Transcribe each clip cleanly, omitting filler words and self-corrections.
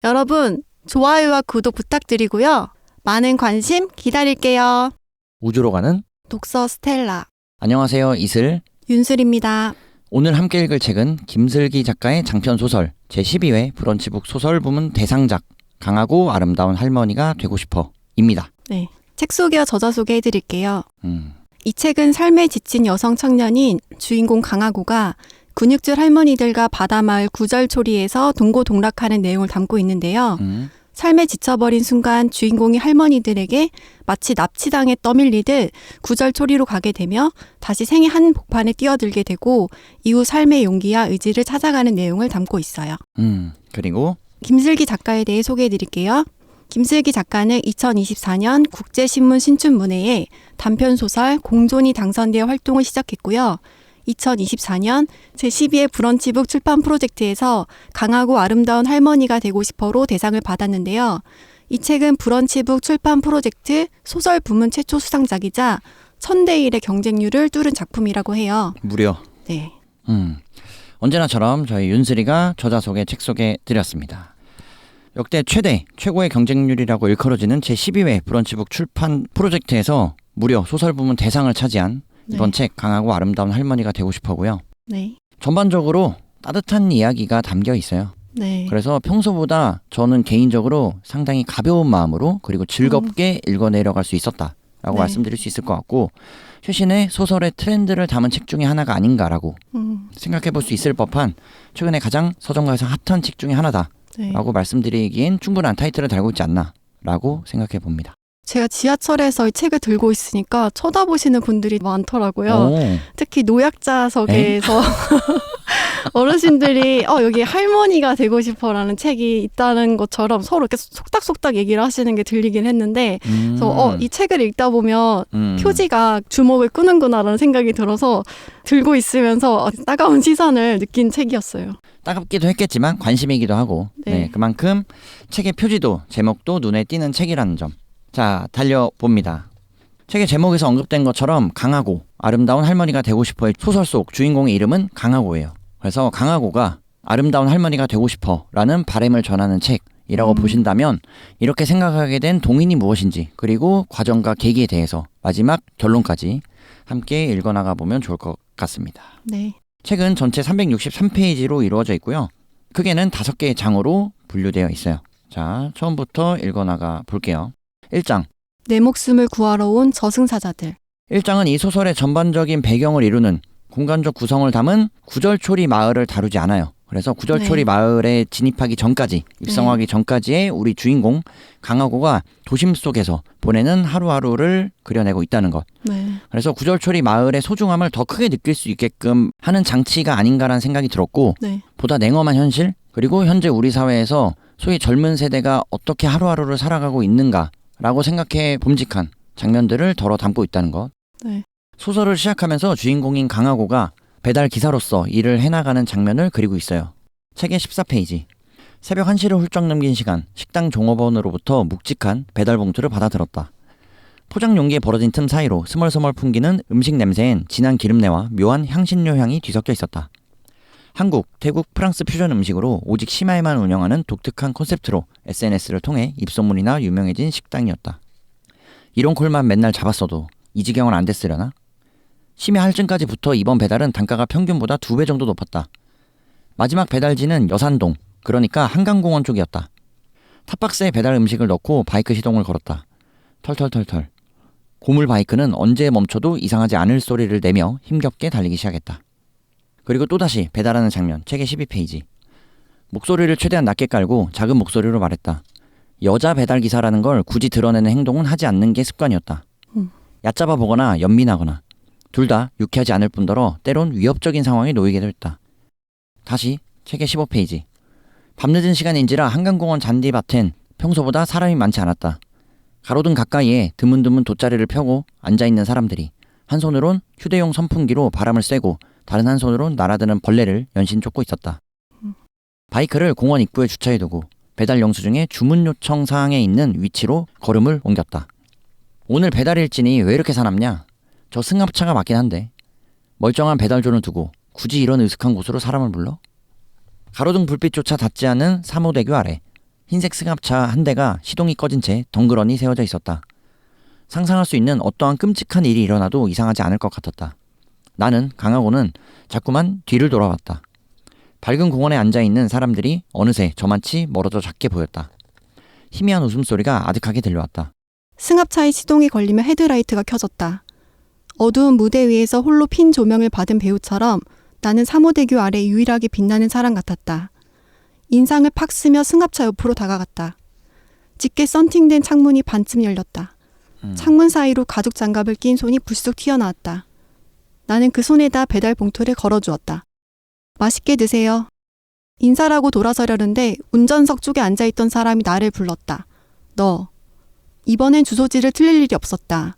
여러분, 좋아요와 구독 부탁드리고요. 많은 관심 기다릴게요. 우주로 가는 독서 스텔라 안녕하세요, 이슬. 윤슬입니다. 오늘 함께 읽을 책은 김슬기 작가의 장편 소설 제12회 브런치북 소설 부문 대상작 강하고 아름다운 할머니가 되고 싶어입니다. 네, 책 소개와 저자 소개해드릴게요. 이 책은 삶에 지친 여성 청년인 주인공 강하고가 근육질 할머니들과 바다마을 구절초리에서 동고동락하는 내용을 담고 있는데요. 삶에 지쳐버린 순간 주인공이 할머니들에게 마치 납치당에 떠밀리듯 구절초리로 가게 되며 다시 생의 한 복판에 뛰어들게 되고 이후 삶의 용기와 의지를 찾아가는 내용을 담고 있어요. 그리고 김슬기 작가에 대해 소개해드릴게요. 김슬기 작가는 2024년 국제신문 신춘문예에 단편소설 공존이 당선되어 활동을 시작했고요. 2024년 제12회 브런치북 출판 프로젝트에서 강하고 아름다운 할머니가 되고 싶어로 대상을 받았는데요. 이 책은 브런치북 출판 프로젝트 소설 부문 최초 수상작이자 1000대 1의 경쟁률을 뚫은 작품이라고 해요. 무려. 네. 언제나처럼 저희 윤슬이가 저자 소개 책 소개 드렸습니다. 역대 최고의 경쟁률이라고 일컬어지는 제12회 브런치북 출판 프로젝트에서 무려 소설 부문 대상을 차지한 이번 책 강하고 아름다운 할머니가 되고 싶어고요. 네. 전반적으로 따뜻한 이야기가 담겨 있어요. 네. 그래서 평소보다 저는 개인적으로 상당히 가벼운 마음으로 그리고 즐겁게 읽어내려갈 수 있었다라고 말씀드릴 수 있을 것 같고 최신의 소설의 트렌드를 담은 책 중에 하나가 아닌가라고 생각해 볼 수 있을 법한 최근에 가장 서점가에서 핫한 책 중에 하나다라고 말씀드리기엔 충분한 타이틀을 달고 있지 않나라고 생각해 봅니다. 제가 지하철에서 이 책을 들고 있으니까 쳐다보시는 분들이 많더라고요. 특히 노약자석에서 어르신들이 여기 할머니가 되고 싶어라는 책이 있다는 것처럼 서로 이렇게 속닥속닥 얘기를 하시는 게 들리긴 했는데 그래서 이 책을 읽다 보면 표지가 주목을 끄는구나라는 생각이 들어서 들고 있으면서 따가운 시선을 느낀 책이었어요. 따갑기도 했겠지만 관심이기도 하고 그만큼 책의 표지도 제목도 눈에 띄는 책이라는 점. 자, 달려봅니다. 책의 제목에서 언급된 것처럼 강하고 아름다운 할머니가 되고 싶어의 소설 속 주인공의 이름은 강하고예요. 그래서 강하고가 아름다운 할머니가 되고 싶어라는 바람을 전하는 책이라고 보신다면 이렇게 생각하게 된 동인이 무엇인지 그리고 과정과 계기에 대해서 마지막 결론까지 함께 읽어나가 보면 좋을 것 같습니다. 네. 책은 전체 363페이지로 이루어져 있고요. 크게는 5개의 장으로 분류되어 있어요. 자, 처음부터 읽어나가 볼게요. 1장. 내 목숨을 구하러 온 저승사자들. 1장은 이 소설의 전반적인 배경을 이루는 공간적 구성을 담은 구절초리 마을을 다루지 않아요. 그래서 구절초리 마을에 진입하기 전까지, 입성하기 전까지의 우리 주인공 강하고가 도심 속에서 보내는 하루하루를 그려내고 있다는 것. 그래서 구절초리 마을의 소중함을 더 크게 느낄 수 있게끔 하는 장치가 아닌가라는 생각이 들었고 보다 냉엄한 현실, 그리고 현재 우리 사회에서 소위 젊은 세대가 어떻게 하루하루를 살아가고 있는가 라고 생각해 봄직한 장면들을 덜어 담고 있다는 것. 소설을 시작하면서 주인공인 강하고가 배달 기사로서 일을 해나가는 장면을 그리고 있어요. 책의 14페이지. 새벽 1시를 훌쩍 넘긴 시간, 식당 종업원으로부터 묵직한 배달 봉투를 받아들었다. 포장 용기에 벌어진 틈 사이로 스멀스멀 풍기는 음식 냄새엔 진한 기름내와 묘한 향신료 향이 뒤섞여 있었다. 한국, 태국, 프랑스 퓨전 음식으로 오직 심야에만 운영하는 독특한 콘셉트로 SNS를 통해 입소문이나 유명해진 식당이었다. 이런 콜만 맨날 잡았어도 이 지경은 안 됐으려나? 심야 할증까지 붙어 이번 배달은 단가가 평균보다 2배 정도 높았다. 마지막 배달지는 여산동, 그러니까 한강공원 쪽이었다. 탑박스에 배달 음식을 넣고 바이크 시동을 걸었다. 털털털털. 고물 바이크는 언제 멈춰도 이상하지 않을 소리를 내며 힘겹게 달리기 시작했다. 그리고 또다시 배달하는 장면, 책의 12페이지. 목소리를 최대한 낮게 깔고 작은 목소리로 말했다. 여자 배달기사라는 걸 굳이 드러내는 행동은 하지 않는 게 습관이었다. 얕잡아 보거나 연민하거나 둘 다 유쾌하지 않을 뿐더러 때론 위협적인 상황에 놓이기도 했다. 다시 책의 15페이지. 밤늦은 시간인지라 한강공원 잔디밭엔 평소보다 사람이 많지 않았다. 가로등 가까이에 드문드문 돗자리를 펴고 앉아있는 사람들이 한 손으론 휴대용 선풍기로 바람을 쐬고 다른 한 손으론 날아드는 벌레를 연신 쫓고 있었다. 바이크를 공원 입구에 주차해두고 배달 영수증에 주문 요청 사항에 있는 위치로 걸음을 옮겼다. 오늘 배달 일진이 왜 이렇게 사납냐? 저 승합차가 맞긴 한데 멀쩡한 배달존을 두고 굳이 이런 으슥한 곳으로 사람을 불러? 가로등 불빛조차 닿지 않은 3호대교 아래 흰색 승합차 한 대가 시동이 꺼진 채 덩그러니 세워져 있었다. 상상할 수 있는 어떠한 끔찍한 일이 일어나도 이상하지 않을 것 같았다. 나는 강하고는 자꾸만 뒤를 돌아봤다. 밝은 공원에 앉아있는 사람들이 어느새 저만치 멀어져 작게 보였다. 희미한 웃음소리가 아득하게 들려왔다. 승합차의 시동이 걸리며 헤드라이트가 켜졌다. 어두운 무대 위에서 홀로 핀 조명을 받은 배우처럼 나는 사모대교 아래 유일하게 빛나는 사람 같았다. 인상을 팍 쓰며 승합차 옆으로 다가갔다. 짙게 썬팅된 창문이 반쯤 열렸다. 창문 사이로 가죽 장갑을 낀 손이 불쑥 튀어나왔다. 나는 그 손에다 배달 봉투를 걸어주었다. 맛있게 드세요. 인사라고 돌아서려는데 운전석 쪽에 앉아있던 사람이 나를 불렀다. 너. 이번엔 주소지를 틀릴 일이 없었다.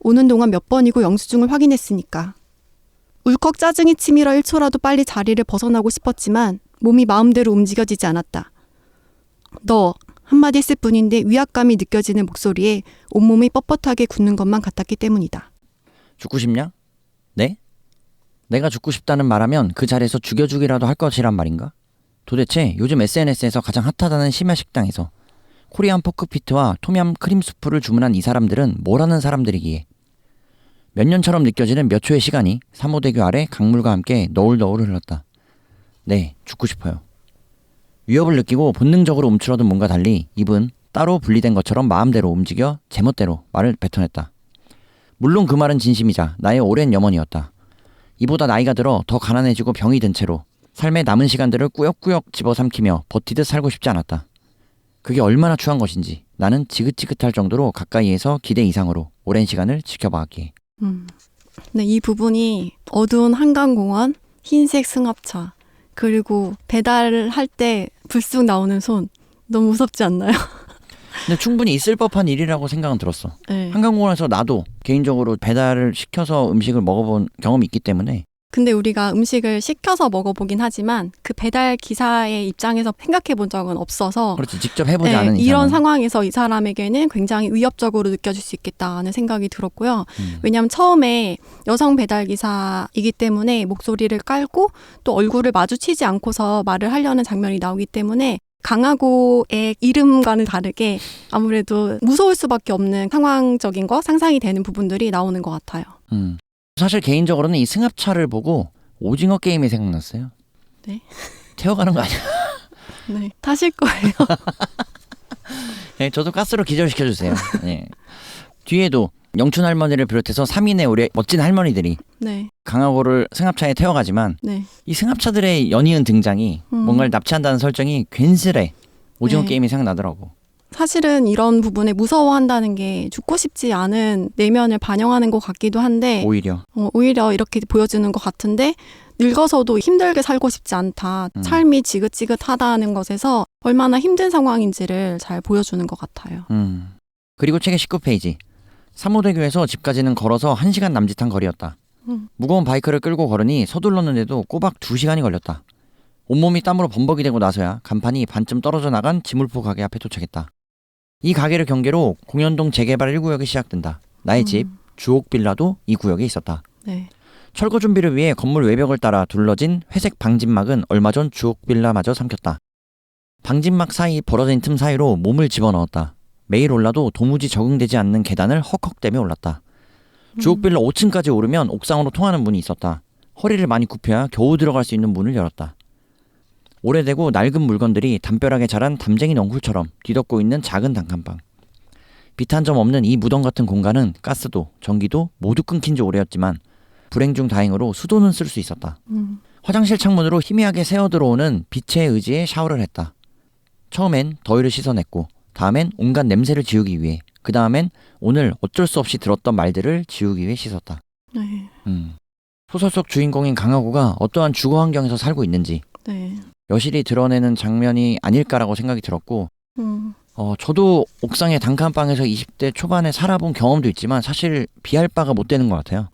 오는 동안 몇 번이고 영수증을 확인했으니까. 울컥 짜증이 치밀어 1초라도 빨리 자리를 벗어나고 싶었지만 몸이 마음대로 움직여지지 않았다. 너. 한마디 했을 뿐인데 위압감이 느껴지는 목소리에 온몸이 뻣뻣하게 굳는 것만 같았기 때문이다. 죽고 싶냐? 네? 내가 죽고 싶다는 말하면 그 자리에서 죽여주기라도 할 것이란 말인가? 도대체 요즘 SNS에서 가장 핫하다는 심야 식당에서 코리안 포크피트와 톰얌 크림 수프를 주문한 이 사람들은 뭘 하는 사람들이기에. 몇 년처럼 느껴지는 몇 초의 시간이 사모대교 아래 강물과 함께 너울너울 흘렀다. 네, 죽고 싶어요. 위협을 느끼고 본능적으로 움츠러든 몸과 달리 입은 따로 분리된 것처럼 마음대로 움직여 제멋대로 말을 뱉어냈다. 물론 그 말은 진심이자 나의 오랜 염원이었다. 이보다 나이가 들어 더 가난해지고 병이 든 채로 삶의 남은 시간들을 꾸역꾸역 집어삼키며 버티듯 살고 싶지 않았다. 그게 얼마나 추한 것인지 나는 지긋지긋할 정도로 가까이에서 기대 이상으로 오랜 시간을 지켜봐왔기에. 네, 이 부분이 어두운 한강공원, 흰색 승합차, 그리고 배달을 할 때 불쑥 나오는 손, 너무 무섭지 않나요? 근데 충분히 있을 법한 일이라고 생각은 들었어. 네. 한강공원에서 나도 개인적으로 배달을 시켜서 음식을 먹어본 경험이 있기 때문에. 근데 우리가 음식을 시켜서 먹어보긴 하지만 그 배달 기사의 입장에서 생각해 본 적은 없어서 그렇지, 직접 해보지 네, 않은 이상은. 이런 상황에서 이 사람에게는 굉장히 위협적으로 느껴질 수 있겠다는 생각이 들었고요. 왜냐하면 처음에 여성 배달 기사이기 때문에 목소리를 깔고 또 얼굴을 마주치지 않고서 말을 하려는 장면이 나오기 때문에 강하고의 이름과는 다르게 아무래도 무서울 수밖에 없는 상황적인 거, 상상이 되는 부분들이 나오는 것 같아요. 사실 개인적으로는 이 승합차를 보고 오징어 게임이 생각났어요. 네. 태워가는 거 아니야? 네, 타실 거예요. 네, 저도 가스로 기절시켜주세요. 네. 뒤에도 영춘 할머니를 비롯해서 3인의 우리 멋진 할머니들이 네, 강하고를 승합차에 태워가지만 네. 이 승합차들의 연이은 등장이 뭔가를 납치한다는 설정이 괜스레 오징어 네. 게임이 생각나더라고. 사실은 이런 부분에 무서워한다는 게 죽고 싶지 않은 내면을 반영하는 것 같기도 한데 오히려 이렇게 보여주는 것 같은데 늙어서도 힘들게 살고 싶지 않다. 삶이 지긋지긋하다는 것에서 얼마나 힘든 상황인지를 잘 보여주는 것 같아요. 그리고 책의 19페이지. 사모대교에서 집까지는 걸어서 1시간 남짓한 거리였다. 무거운 바이크를 끌고 걸으니 서둘렀는데도 꼬박 2시간이 걸렸다. 온몸이 땀으로 범벅이 되고 나서야 간판이 반쯤 떨어져 나간 지물포 가게 앞에 도착했다. 이 가게를 경계로 공연동 재개발 1구역이 시작된다. 나의 집 주옥빌라도 이 구역에 있었다. 네. 철거 준비를 위해 건물 외벽을 따라 둘러진 회색 방진막은 얼마 전 주옥빌라마저 삼켰다. 방진막 사이 벌어진 틈 사이로 몸을 집어넣었다. 매일 올라도 도무지 적응되지 않는 계단을 헉헉대며 올랐다. 주옥빌라 5층까지 오르면 옥상으로 통하는 문이 있었다. 허리를 많이 굽혀야 겨우 들어갈 수 있는 문을 열었다. 오래되고 낡은 물건들이 담벼락에 자란 담쟁이 넝쿨처럼 뒤덮고 있는 작은 단칸방. 빛 한 점 없는 이 무덤 같은 공간은 가스도 전기도 모두 끊긴 지 오래였지만 불행 중 다행으로 수도는 쓸 수 있었다. 화장실 창문으로 희미하게 새어 들어오는 빛에 의지해 샤워를 했다. 처음엔 더위를 씻어냈고 다음엔 온갖 냄새를 지우기 위해, 그 다음엔 오늘 어쩔 수 없이 들었던 말들을 지우기 위해 씻었다. 네. 소설 속 주인공인 강하고가 어떠한 주거 환경에서 살고 있는지 네. 여실히 드러내는 장면이 아닐까라고 생각이 들었고, 저도 옥상의 단칸방에서 20대 초반에 살아본 경험도 있지만 사실 비할 바가 못 되는 것 같아요.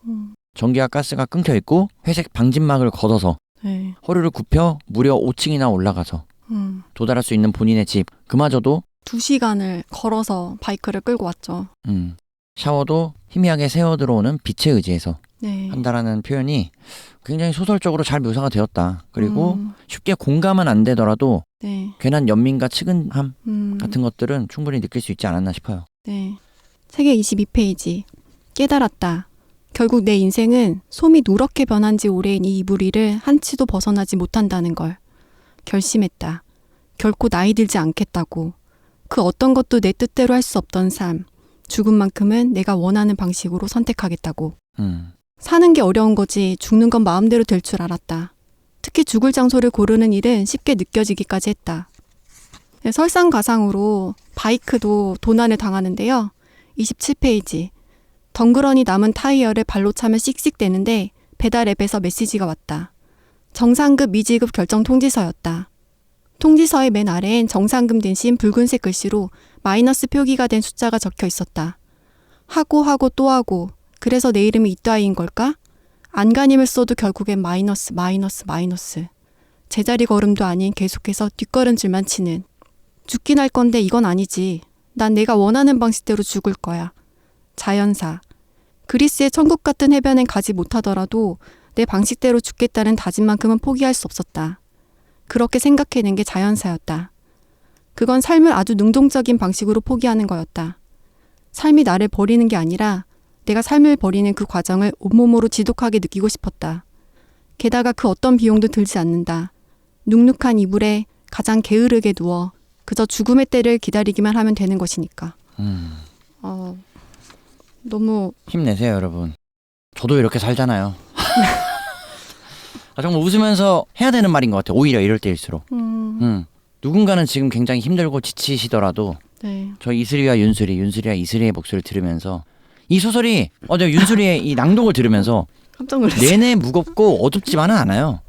전기와 가스가 끊겨 있고 회색 방진막을 걷어서 네. 허리를 굽혀 무려 5층이나 올라가서 도달할 수 있는 본인의 집, 그마저도 2시간을 걸어서 바이크를 끌고 왔죠. 샤워도 희미하게 새어 들어오는 빛에 의지해서 네. 한다라는 표현이 굉장히 소설적으로 잘 묘사가 되었다. 그리고 쉽게 공감은 안 되더라도 네. 괜한 연민과 측은함 음. 같은 것들은 충분히 느낄 수 있지 않았나 싶어요. 네. 세계 22페이지. 깨달았다. 결국 내 인생은 솜이 누렇게 변한 지 오래인 이 이부리를 한치도 벗어나지 못한다는 걸 결심했다. 결코 나이 들지 않겠다고. 그 어떤 것도 내 뜻대로 할 수 없던 삶. 죽음만큼은 내가 원하는 방식으로 선택하겠다고. 사는 게 어려운 거지 죽는 건 마음대로 될 줄 알았다. 특히 죽을 장소를 고르는 일은 쉽게 느껴지기까지 했다. 네, 설상가상으로 바이크도 도난을 당하는데요. 27페이지. 덩그러니 남은 타이어를 발로 차면 씩씩대는데 배달 앱에서 메시지가 왔다. 정상급 미지급 결정 통지서였다. 통지서의 맨 아래엔 정상금 대신 붉은색 글씨로 마이너스 표기가 된 숫자가 적혀 있었다. 하고 또 하고 그래서 내 이름이 이따위인 걸까? 안간힘을 써도 결국엔 마이너스. 제자리 걸음도 아닌 계속해서 뒷걸음질만 치는. 죽긴 할 건데 이건 아니지. 난 내가 원하는 방식대로 죽을 거야. 자연사. 그리스의 천국 같은 해변엔 가지 못하더라도 내 방식대로 죽겠다는 다짐만큼은 포기할 수 없었다. 그렇게 생각해낸 게 자연사였다. 그건 삶을 아주 능동적인 방식으로 포기하는 거였다. 삶이 나를 버리는 게 아니라 내가 삶을 버리는 그 과정을 온몸으로 지독하게 느끼고 싶었다. 게다가 그 어떤 비용도 들지 않는다. 눅눅한 이불에 가장 게으르게 누워 그저 죽음의 때를 기다리기만 하면 되는 것이니까. 너무 힘내세요, 여러분. 저도 이렇게 살잖아요. 정말 웃으면서 해야 되는 말인 것 같아요. 오히려 이럴 때일수록. 누군가는 지금 굉장히 힘들고 지치시더라도 네. 저 이슬이와 윤슬이와 이슬이의 목소리를 들으면서 이 소설이 어제 윤슬이의 이 낭독을 들으면서 깜짝 놀랐어요. 내내 무겁고 어둡지만은 않아요.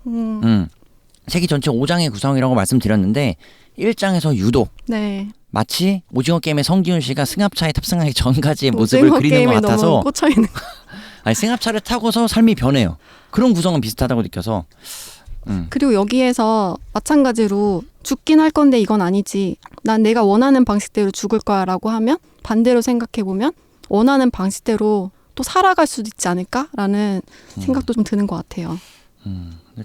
책이 전체 5장의 구성이라고 말씀드렸는데 1장에서 유독 네. 마치 오징어 게임의 성기훈 씨가 승합차에 탑승하기 전까지의 모습을 오징어 그리는 것 게임에 같아서 너무 꽂혀있는 아니, 승합차를 타고서 삶이 변해요. 그런 구성은 비슷하다고 느껴서 그리고 여기에서 마찬가지로 죽긴 할 건데 이건 아니지. 난 내가 원하는 방식대로 죽을 거야 라고 하면 반대로 생각해보면 원하는 방식대로 또 살아갈 수도 있지 않을까라는 생각도 좀 드는 것 같아요.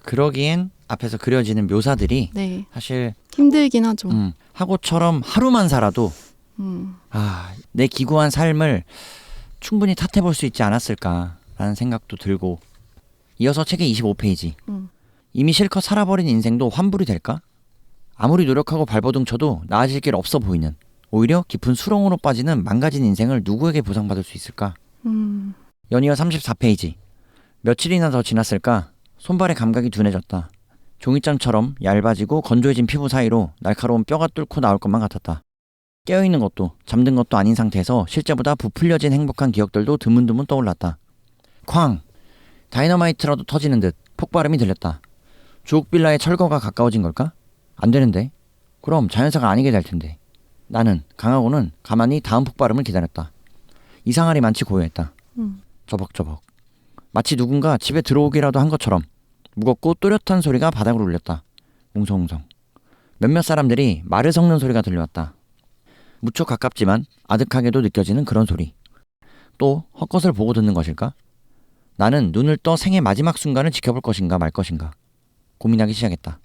그러기엔 앞에서 그려지는 묘사들이 네. 사실 힘들긴 하죠. 하고처럼 하루만 살아도 내 기구한 삶을 충분히 탓해볼 수 있지 않았을까라는 생각도 들고 이어서 책의 25페이지 이미 실컷 살아버린 인생도 환불이 될까? 아무리 노력하고 발버둥 쳐도 나아질 길 없어 보이는 오히려 깊은 수렁으로 빠지는 망가진 인생을 누구에게 보상받을 수 있을까? 연이어 34페이지 며칠이나 더 지났을까? 손발의 감각이 둔해졌다. 종이장처럼 얇아지고 건조해진 피부 사이로 날카로운 뼈가 뚫고 나올 것만 같았다. 깨어있는 것도 잠든 것도 아닌 상태에서 실제보다 부풀려진 행복한 기억들도 드문드문 떠올랐다. 쾅! 다이너마이트라도 터지는 듯 폭발음이 들렸다. 주옥빌라의 철거가 가까워진 걸까? 안 되는데? 그럼 자연사가 아니게 될 텐데. 나는, 강하고는 가만히 다음 폭발음을 기다렸다. 이상하리 많지 고요했다. 저벅저벅. 마치 누군가 집에 들어오기라도 한 것처럼 무겁고 또렷한 소리가 바닥으로 울렸다. 웅성웅성. 몇몇 사람들이 말을 섞는 소리가 들려왔다. 무척 가깝지만 아득하게도 느껴지는 그런 소리. 또 헛것을 보고 듣는 것일까? 나는 눈을 떠 생의 마지막 순간을 지켜볼 것인가 말 것인가 고민하기 시작했다.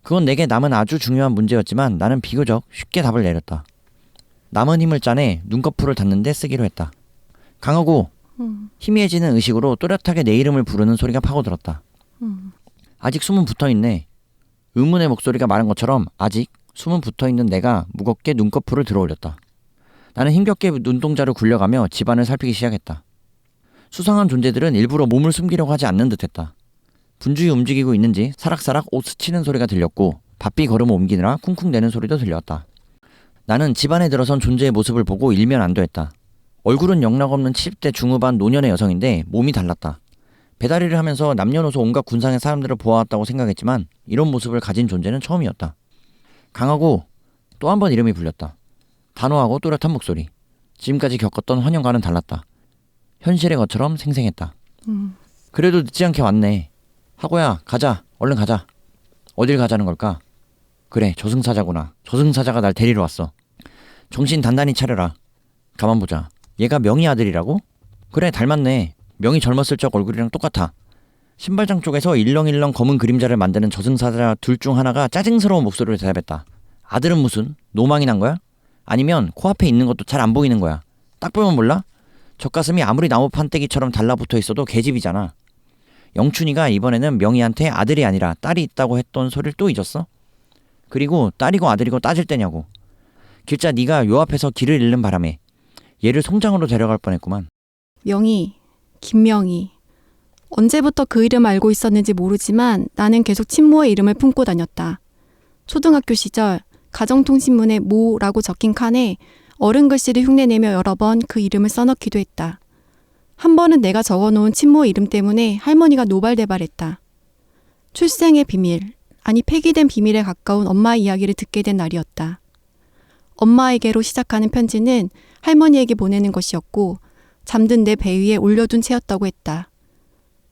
그건 내게 남은 아주 중요한 문제였지만 나는 비교적 쉽게 답을 내렸다. 남은 힘을 짜내 눈꺼풀을 닫는데 쓰기로 했다. 강하고 희미해지는 의식으로 또렷하게 내 이름을 부르는 소리가 파고들었다. 아직 숨은 붙어있네. 의문의 목소리가 말한 것처럼 아직 숨은 붙어있는 내가 무겁게 눈꺼풀을 들어올렸다. 나는 힘겹게 눈동자를 굴려가며 집안을 살피기 시작했다. 수상한 존재들은 일부러 몸을 숨기려고 하지 않는 듯했다. 분주히 움직이고 있는지 사락사락 옷 스치는 소리가 들렸고 바삐 걸음을 옮기느라 쿵쿵대는 소리도 들려왔다. 나는 집안에 들어선 존재의 모습을 보고 일면안도했다. 얼굴은 영락없는 70대 중후반 노년의 여성인데 몸이 달랐다. 배달일을 하면서 남녀노소 온갖 군상의 사람들을 보아왔다고 생각했지만 이런 모습을 가진 존재는 처음이었다. 강하고 또 한 번 이름이 불렸다. 단호하고 또렷한 목소리. 지금까지 겪었던 환영과는 달랐다. 현실의 것처럼 생생했다. 그래도 늦지 않게 왔네. 하고야 가자. 얼른 가자. 어딜 가자는 걸까? 그래 저승사자구나. 저승사자가 날 데리러 왔어. 정신 단단히 차려라. 가만 보자. 얘가 명희 아들이라고? 그래 닮았네. 명희 젊었을 적 얼굴이랑 똑같아. 신발장 쪽에서 일렁일렁 검은 그림자를 만드는 저승사자 둘 중 하나가 짜증스러운 목소리로 대답했다. 아들은 무슨? 노망이 난 거야? 아니면 코앞에 있는 것도 잘 안 보이는 거야? 딱 보면 몰라? 젖가슴이 아무리 나무 판때기처럼 달라붙어 있어도 계집이잖아. 영춘이가 이번에는 명희한테 아들이 아니라 딸이 있다고 했던 소리를 또 잊었어? 그리고 딸이고 아들이고 따질 때냐고. 길자 네가 요 앞에서 길을 잃는 바람에 얘를 송장으로 데려갈 뻔했구만. 명희, 김명희. 언제부터 그 이름 알고 있었는지 모르지만 나는 계속 친모의 이름을 품고 다녔다. 초등학교 시절 가정통신문에 모라고 적힌 칸에 어른 글씨를 흉내내며 여러 번 그 이름을 써넣기도 했다. 한 번은 내가 적어놓은 친모 이름 때문에 할머니가 노발대발했다. 출생의 비밀, 아니 폐기된 비밀에 가까운 엄마의 이야기를 듣게 된 날이었다. 엄마에게로 시작하는 편지는 할머니에게 보내는 것이었고 잠든 내 배 위에 올려둔 채였다고 했다.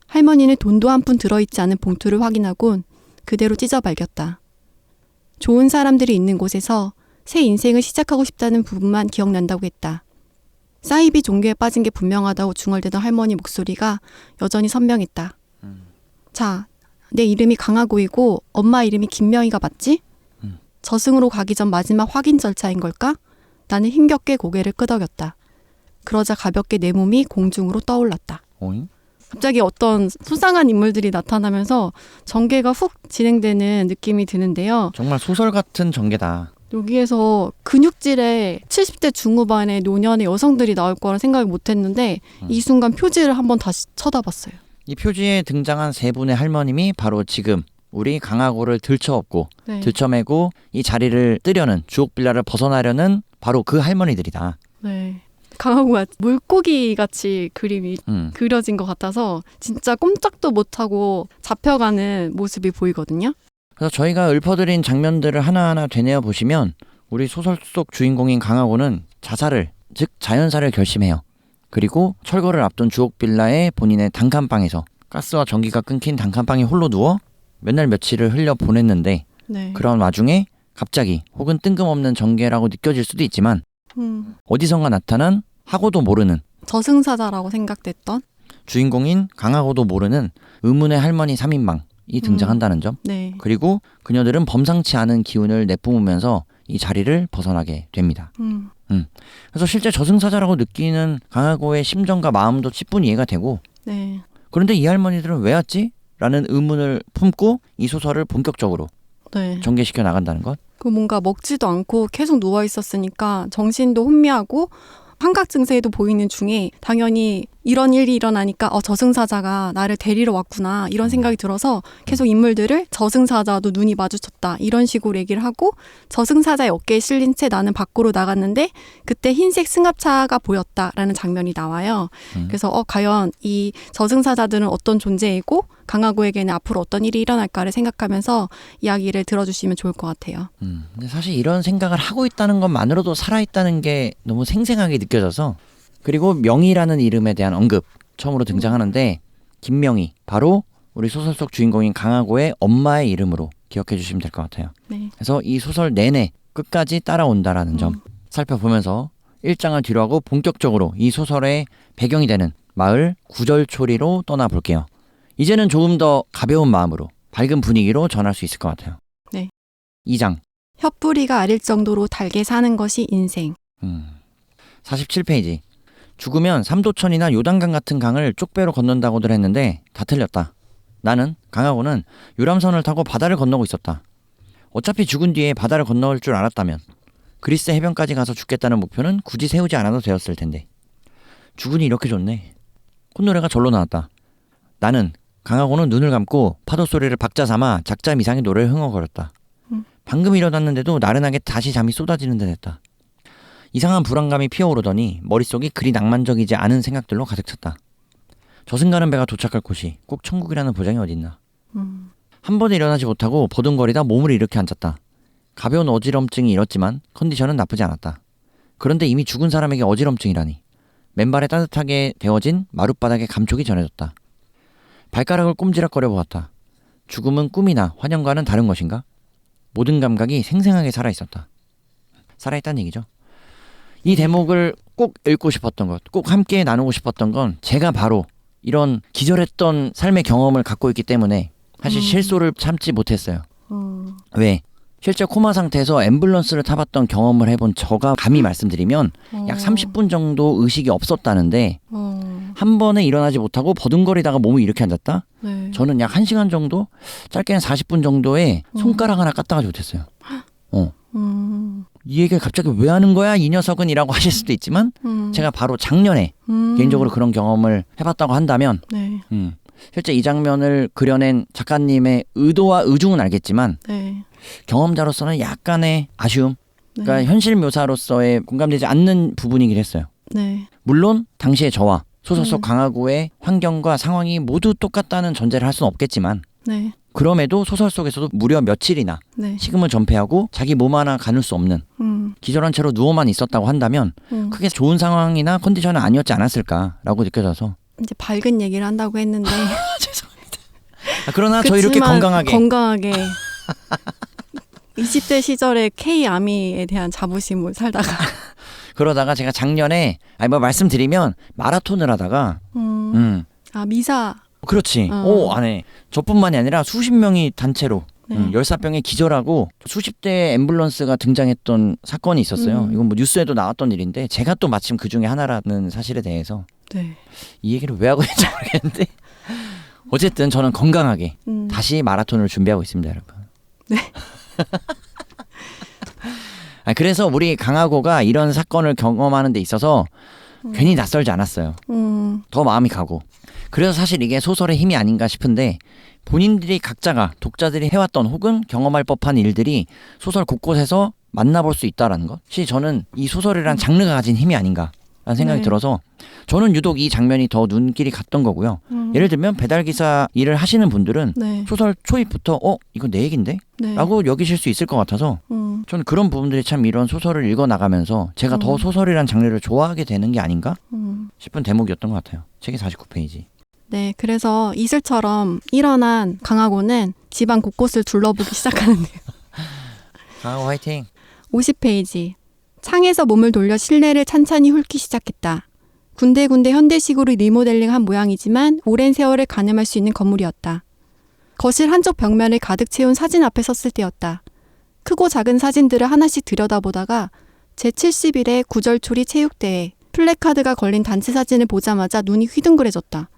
할머니는 돈도 한 푼 들어있지 않은 봉투를 확인하곤 그대로 찢어 발겼다. 좋은 사람들이 있는 곳에서 새 인생을 시작하고 싶다는 부분만 기억난다고 했다. 사이비 종교에 빠진 게 분명하다고 중얼대던 할머니 목소리가 여전히 선명했다. 자, 내 이름이 강하고이고 엄마 이름이 김명희가 맞지? 저승으로 가기 전 마지막 확인 절차인 걸까? 나는 힘겹게 고개를 끄덕였다. 그러자 가볍게 내 몸이 공중으로 떠올랐다. 오잉? 갑자기 어떤 수상한 인물들이 나타나면서 전개가 훅 진행되는 느낌이 드는데요. 정말 소설 같은 전개다. 여기에서 근육질의 70대 중후반의 노년의 여성들이 나올 거라 생각을 못했는데 이 순간 표지를 한번 다시 쳐다봤어요. 이 표지에 등장한 세 분의 할머님이 바로 지금 우리 강하고를 들쳐업고 네. 들쳐매고 이 자리를 뜨려는 주옥빌라를 벗어나려는 바로 그 할머니들이다. 네. 강하고가 물고기 같이 그림이 그려진 것 같아서 진짜 꼼짝도 못하고 잡혀가는 모습이 보이거든요. 그래서 저희가 읊어드린 장면들을 하나하나 되뇌어 보시면 우리 소설 속 주인공인 강하고는 자살을, 즉 자연사를 결심해요. 그리고 철거를 앞둔 주옥빌라의 본인의 단칸방에서 가스와 전기가 끊긴 단칸방에 홀로 누워 몇 날 며칠을 흘려 보냈는데 네. 그런 와중에 갑자기 혹은 뜬금없는 전개라고 느껴질 수도 있지만 어디선가 나타난 하고도 모르는 저승사자라고 생각됐던 주인공인 강하고도 모르는 의문의 할머니 3인방이 등장한다는 점. 네. 그리고 그녀들은 범상치 않은 기운을 내뿜으면서 이 자리를 벗어나게 됩니다. 그래서 실제 저승사자라고 느끼는 강하고의 심정과 마음도 찌뿐히 이해가 되고 네. 그런데 이 할머니들은 왜 왔지? 라는 의문을 품고 이 소설을 본격적으로 네. 전개시켜 나간다는 것. 그 뭔가 먹지도 않고 계속 누워 있었으니까 정신도 혼미하고 환각 증세도 보이는 중에 당연히 이런 일이 일어나니까 저승사자가 나를 데리러 왔구나 이런 생각이 들어서 계속 인물들을 저승사자도 눈이 마주쳤다 이런 식으로 얘기를 하고 저승사자의 어깨에 실린 채 나는 밖으로 나갔는데 그때 흰색 승합차가 보였다라는 장면이 나와요. 그래서 과연 이 저승사자들은 어떤 존재이고 강하고에게는 앞으로 어떤 일이 일어날까를 생각하면서 이야기를 들어주시면 좋을 것 같아요. 근데 사실 이런 생각을 하고 있다는 것만으로도 살아있다는 게 너무 생생하게 느껴져서 그리고 명희라는 이름에 대한 언급 처음으로 등장하는데 김명희 바로 우리 소설 속 주인공인 강하고의 엄마의 이름으로 기억해 주시면 될 것 같아요. 네. 그래서 이 소설 내내 끝까지 따라온다라는 점 살펴보면서 1장을 뒤로 하고 본격적으로 이 소설의 배경이 되는 마을 구절초리로 떠나볼게요. 이제는 조금 더 가벼운 마음으로 밝은 분위기로 전할 수 있을 것 같아요. 네. 2장 혓뿌리가 아릴 정도로 달게 사는 것이 인생. 47페이지 죽으면 삼도천이나 요단강 같은 강을 쪽배로 건넌다고들 했는데 다 틀렸다. 나는 강하고는 유람선을 타고 바다를 건너고 있었다. 어차피 죽은 뒤에 바다를 건너올 줄 알았다면 그리스 해변까지 가서 죽겠다는 목표는 굳이 세우지 않아도 되었을 텐데 죽으니 이렇게 좋네. 콧노래가 절로 나왔다. 나는 강하고는 눈을 감고 파도 소리를 박자 삼아 작자 미상의 노래를 흥얼거렸다. 방금 일어났는데도 나른하게 다시 잠이 쏟아지는 듯 했다. 이상한 불안감이 피어오르더니 머릿속이 그리 낭만적이지 않은 생각들로 가득 찼다. 저승가는 배가 도착할 곳이 꼭 천국이라는 보장이 어딨나. 한 번에 일어나지 못하고 버둥거리다 몸을 일으켜 앉았다. 가벼운 어지럼증이 일었지만 컨디션은 나쁘지 않았다. 그런데 이미 죽은 사람에게 어지럼증이라니. 맨발에 따뜻하게 데워진 마룻바닥의 감촉이 전해졌다. 발가락을 꼼지락거려 보았다. 죽음은 꿈이나 환영과는 다른 것인가? 모든 감각이 생생하게 살아있었다. 살아있다는 얘기죠. 이 대목을 꼭 읽고 싶었던 것, 꼭 함께 나누고 싶었던 건 제가 바로 이런 기절했던 삶의 경험을 갖고 있기 때문에 사실 실소를 참지 못했어요. 왜? 실제 코마 상태에서 앰뷸런스를 타봤던 경험을 해본 저가 감히 말씀드리면 약 30분 정도 의식이 없었다는데 한 번에 일어나지 못하고 버둥거리다가 몸을 이렇게 앉았다? 네. 저는 약 1시간 정도? 짧게는 40분 정도에 손가락 하나 까딱하지 못했어요. 이 얘기를 갑자기 왜 하는 거야 이 녀석은 이라고 하실 수도 있지만 제가 바로 작년에 개인적으로 그런 경험을 해봤다고 한다면 네. 실제 이 장면을 그려낸 작가님의 의도와 의중은 알겠지만 네. 경험자로서는 약간의 아쉬움, 그러니까 네. 현실 묘사로서의 공감되지 않는 부분이긴 했어요. 네. 물론 당시의 저와 소설 속 강하고의 환경과 상황이 모두 똑같다는 전제를 할 수는 없겠지만 네. 그럼에도 소설 속에서도 무려 며칠이나 네. 식음을 전폐하고 자기 몸 하나 가눌 수 없는 기절한 채로 누워만 있었다고 한다면 크게 좋은 상황이나 컨디션은 아니었지 않았을까라고 느껴져서 이제 밝은 얘기를 한다고 했는데 죄송합니다. 그러나 저 이렇게 건강하게 20대 시절에 K아미에 대한 자부심을 살다가 그러다가 제가 작년에 뭐 말씀드리면 마라톤을 하다가 아 미사 그렇지. 안에 저뿐만이 아니라 수십 명이 단체로 열사병에 기절하고 수십 대의 앰뷸런스가 등장했던 사건이 있었어요. 이건 뭐 뉴스에도 나왔던 일인데 제가 또 마침 그 중에 하나라는 사실에 대해서 네. 이 얘기를 왜 하고 있는지 모르겠는데 어쨌든 저는 건강하게 다시 마라톤을 준비하고 있습니다, 여러분. 네. 그래서 우리 강하고가 이런 사건을 경험하는 데 있어서 괜히 낯설지 않았어요. 더 마음이 가고. 그래서 사실 이게 소설의 힘이 아닌가 싶은데 본인들이 각자가 독자들이 해왔던 혹은 경험할 법한 일들이 소설 곳곳에서 만나볼 수 있다는 것이 저는 이 소설이란 장르가 가진 힘이 아닌가 라는 생각이 네. 들어서 저는 유독 이 장면이 더 눈길이 갔던 거고요. 예를 들면 배달기사 일을 하시는 분들은 네. 소설 초입부터 이거 내 얘긴데? 네. 라고 여기실 수 있을 것 같아서 저는 그런 부분들이 참 이런 소설을 읽어나가면서 제가 더 소설이란 장르를 좋아하게 되는 게 아닌가 싶은 대목이었던 것 같아요. 책이 49페이지. 네, 그래서 이슬처럼 일어난 강하고는 집안 곳곳을 둘러보기 시작하는데요. 강하고 화이팅! 50페이지. 창에서 몸을 돌려 실내를 찬찬히 훑기 시작했다. 군데군데 현대식으로 리모델링한 모양이지만 오랜 세월을 가늠할 수 있는 건물이었다. 거실 한쪽 벽면을 가득 채운 사진 앞에 섰을 때였다. 크고 작은 사진들을 하나씩 들여다보다가 제70일의 구절초리 체육대회 플래카드가 걸린 단체 사진을 보자마자 눈이 휘둥그레졌다.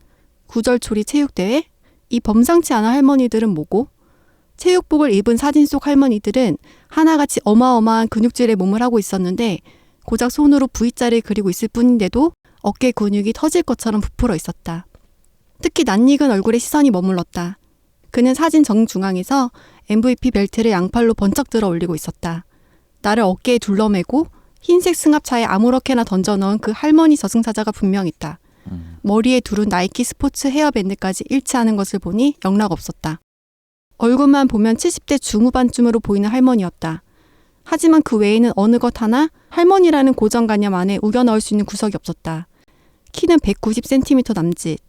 구절초리 체육대회? 이 범상치 않은 할머니들은 뭐고? 체육복을 입은 사진 속 할머니들은 하나같이 어마어마한 근육질의 몸을 하고 있었는데 고작 손으로 V자를 그리고 있을 뿐인데도 어깨 근육이 터질 것처럼 부풀어 있었다. 특히 낯익은 얼굴에 시선이 머물렀다. 그는 사진 정중앙에서 MVP 벨트를 양팔로 번쩍 들어 올리고 있었다. 나를 어깨에 둘러매고 흰색 승합차에 아무렇게나 던져넣은 그 할머니 저승사자가 분명했다. 머리에 두른 나이키 스포츠 헤어밴드까지 일치하는 것을 보니 영락 없었다. 얼굴만 보면 70대 중후반쯤으로 보이는 할머니였다. 하지만 그 외에는 어느 것 하나 할머니라는 고정관념 안에 우겨 넣을 수 있는 구석이 없었다. 키는 190cm 남짓.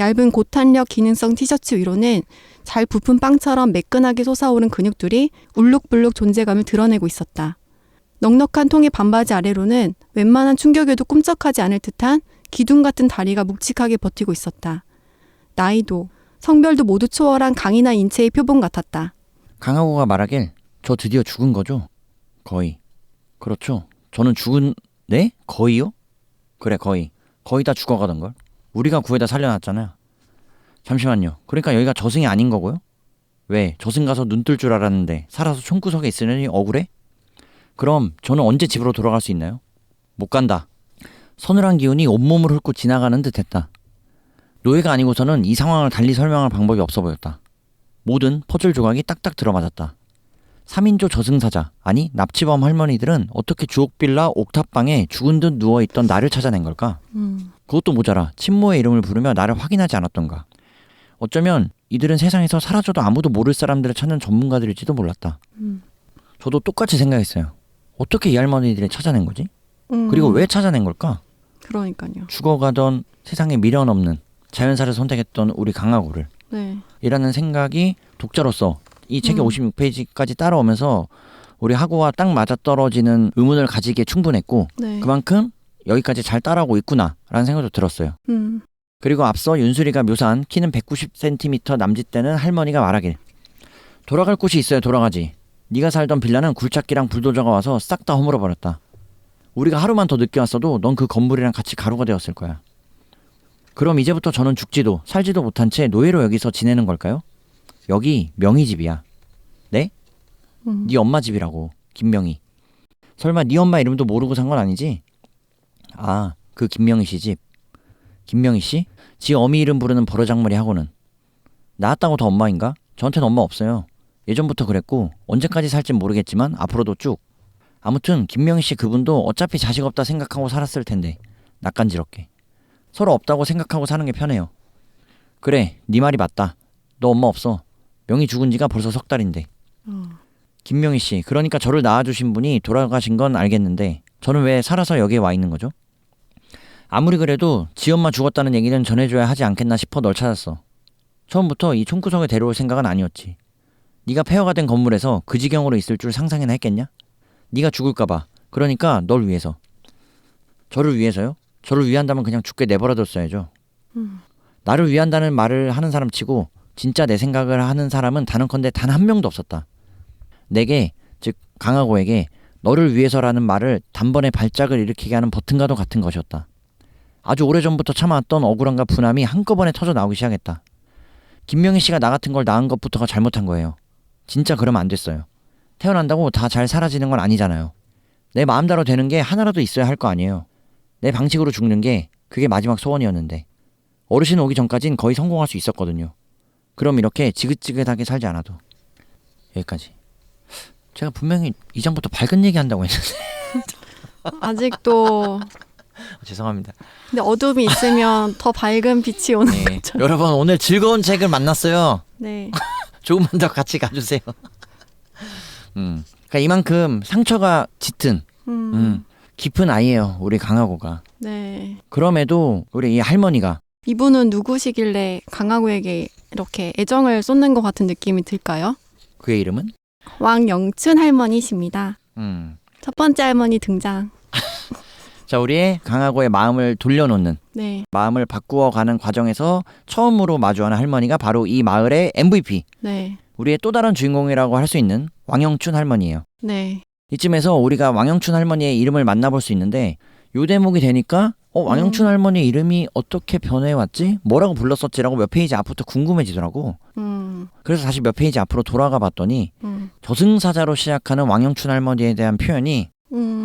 얇은 고탄력 기능성 티셔츠 위로는 잘 부푼 빵처럼 매끈하게 솟아오른 근육들이 울룩불룩 존재감을 드러내고 있었다. 넉넉한 통의 반바지 아래로는 웬만한 충격에도 꿈쩍하지 않을 듯한 기둥 같은 다리가 묵직하게 버티고 있었다. 나이도 성별도 모두 초월한 강인한 인체의 표본 같았다. 강하고가 말하길 저 드디어 죽은 거죠? 거의. 그렇죠. 저는 네? 거의요? 그래 거의. 거의 다 죽어가던걸. 우리가 구해다 살려놨잖아요. 잠시만요. 그러니까 여기가 저승이 아닌 거고요? 왜? 저승 가서 눈 뜰 줄 알았는데 살아서 총구석에 있으려니 억울해? 그럼 저는 언제 집으로 돌아갈 수 있나요? 못 간다. 서늘한 기운이 온몸을 훑고 지나가는 듯 했다. 노예가 아니고서는 이 상황을 달리 설명할 방법이 없어 보였다. 모든 퍼즐 조각이 딱딱 들어맞았다. 3인조 저승사자, 아니 납치범 할머니들은 어떻게 주옥빌라 옥탑방에 죽은 듯 누워있던 나를 찾아낸 걸까? 그것도 모자라 친모의 이름을 부르며 나를 확인하지 않았던가. 어쩌면 이들은 세상에서 사라져도 아무도 모를 사람들을 찾는 전문가들일지도 몰랐다. 저도 똑같이 생각했어요. 어떻게 이 할머니들을 찾아낸 거지? 그리고 왜 찾아낸 걸까? 그러니까요. 죽어가던 세상에 미련 없는 자연사를 선택했던 우리 강하고를 네. 이라는 생각이 독자로서 이 책의 56페이지까지 따라오면서 우리 하고와 딱 맞아떨어지는 의문을 가지기에 충분했고 네. 그만큼 여기까지 잘 따라오고 있구나 라는 생각도 들었어요. 그리고 앞서 윤수리가 묘사한 키는 190cm 남짓되는 할머니가 말하길. 돌아갈 곳이 있어야 돌아가지. 네가 살던 빌라는 굴착기랑 불도저가 와서 싹 다 허물어버렸다. 우리가 하루만 더 늦게 왔어도 넌 그 건물이랑 같이 가루가 되었을 거야. 그럼 이제부터 저는 죽지도 살지도 못한 채 노예로 여기서 지내는 걸까요? 여기 명희 집이야. 네? 네 엄마 집이라고. 김명희. 설마 네 엄마 이름도 모르고 산 건 아니지? 아, 그 김명희 씨 집. 김명희 씨? 지 어미 이름 부르는 버르장머리 하고는. 낳았다고 더 엄마인가? 저한테는 엄마 없어요. 예전부터 그랬고 언제까지 살진 모르겠지만 앞으로도 쭉. 아무튼 김명희 씨 그분도 어차피 자식 없다 생각하고 살았을 텐데 낯간지럽게. 서로 없다고 생각하고 사는 게 편해요. 그래, 네 말이 맞다. 너 엄마 없어. 명희 죽은 지가 벌써 석 달인데. 김명희 씨, 그러니까 저를 낳아주신 분이 돌아가신 건 알겠는데 저는 왜 살아서 여기에 와 있는 거죠? 아무리 그래도 지 엄마 죽었다는 얘기는 전해줘야 하지 않겠나 싶어 널 찾았어. 처음부터 이 총구석에 데려올 생각은 아니었지. 네가 폐허가 된 건물에서 그 지경으로 있을 줄 상상이나 했겠냐? 네가 죽을까봐. 그러니까 널 위해서. 저를 위해서요? 저를 위한다면 그냥 죽게 내버려뒀어야죠. 나를 위한다는 말을 하는 사람 치고 진짜 내 생각을 하는 사람은 단언컨대 단 한 명도 없었다. 내게, 즉 강하고에게 너를 위해서라는 말을 단번에 발작을 일으키게 하는 버튼과도 같은 것이었다. 아주 오래전부터 참아왔던 억울함과 분함이 한꺼번에 터져 나오기 시작했다. 김명희 씨가 나 같은 걸 낳은 것부터가 잘못한 거예요. 진짜 그러면 안 됐어요. 태어난다고 다 잘 사라지는 건 아니잖아요. 내 마음대로 되는 게 하나라도 있어야 할 거 아니에요. 내 방식으로 죽는 게 그게 마지막 소원이었는데 어르신 오기 전까진 거의 성공할 수 있었거든요. 그럼 이렇게 지긋지긋하게 살지 않아도. 여기까지. 제가 분명히 이 장부터 밝은 얘기 한다고 했는데 아직도 죄송합니다. 근데 어둠이 있으면 더 밝은 빛이 오는 네. 거죠. 여러분 오늘 즐거운 책을 만났어요. 네. 조금만 더 같이 가주세요. 그러니까 이만큼 상처가 짙은 깊은 아이예요. 우리 강하고가. 네. 그럼에도 우리 이 할머니가 이분은 누구시길래 강하구에게 이렇게 애정을 쏟는 것 같은 느낌이 들까요? 그의 이름은? 왕영춘 할머니십니다. 첫 번째 할머니 등장. 자, 우리의 강하고의 마음을 돌려놓는 네. 마음을 바꾸어가는 과정에서 처음으로 마주하는 할머니가 바로 이 마을의 MVP, 네. 우리의 또 다른 주인공이라고 할 수 있는 왕영춘 할머니예요. 네. 이쯤에서 우리가 왕영춘 할머니의 이름을 만나볼 수 있는데 요 대목이 되니까 왕영춘 할머니 이름이 어떻게 변해왔지? 뭐라고 불렀었지라고 몇 페이지 앞부터 궁금해지더라고. 그래서 다시 몇 페이지 앞으로 돌아가 봤더니 저승사자로 시작하는 왕영춘 할머니에 대한 표현이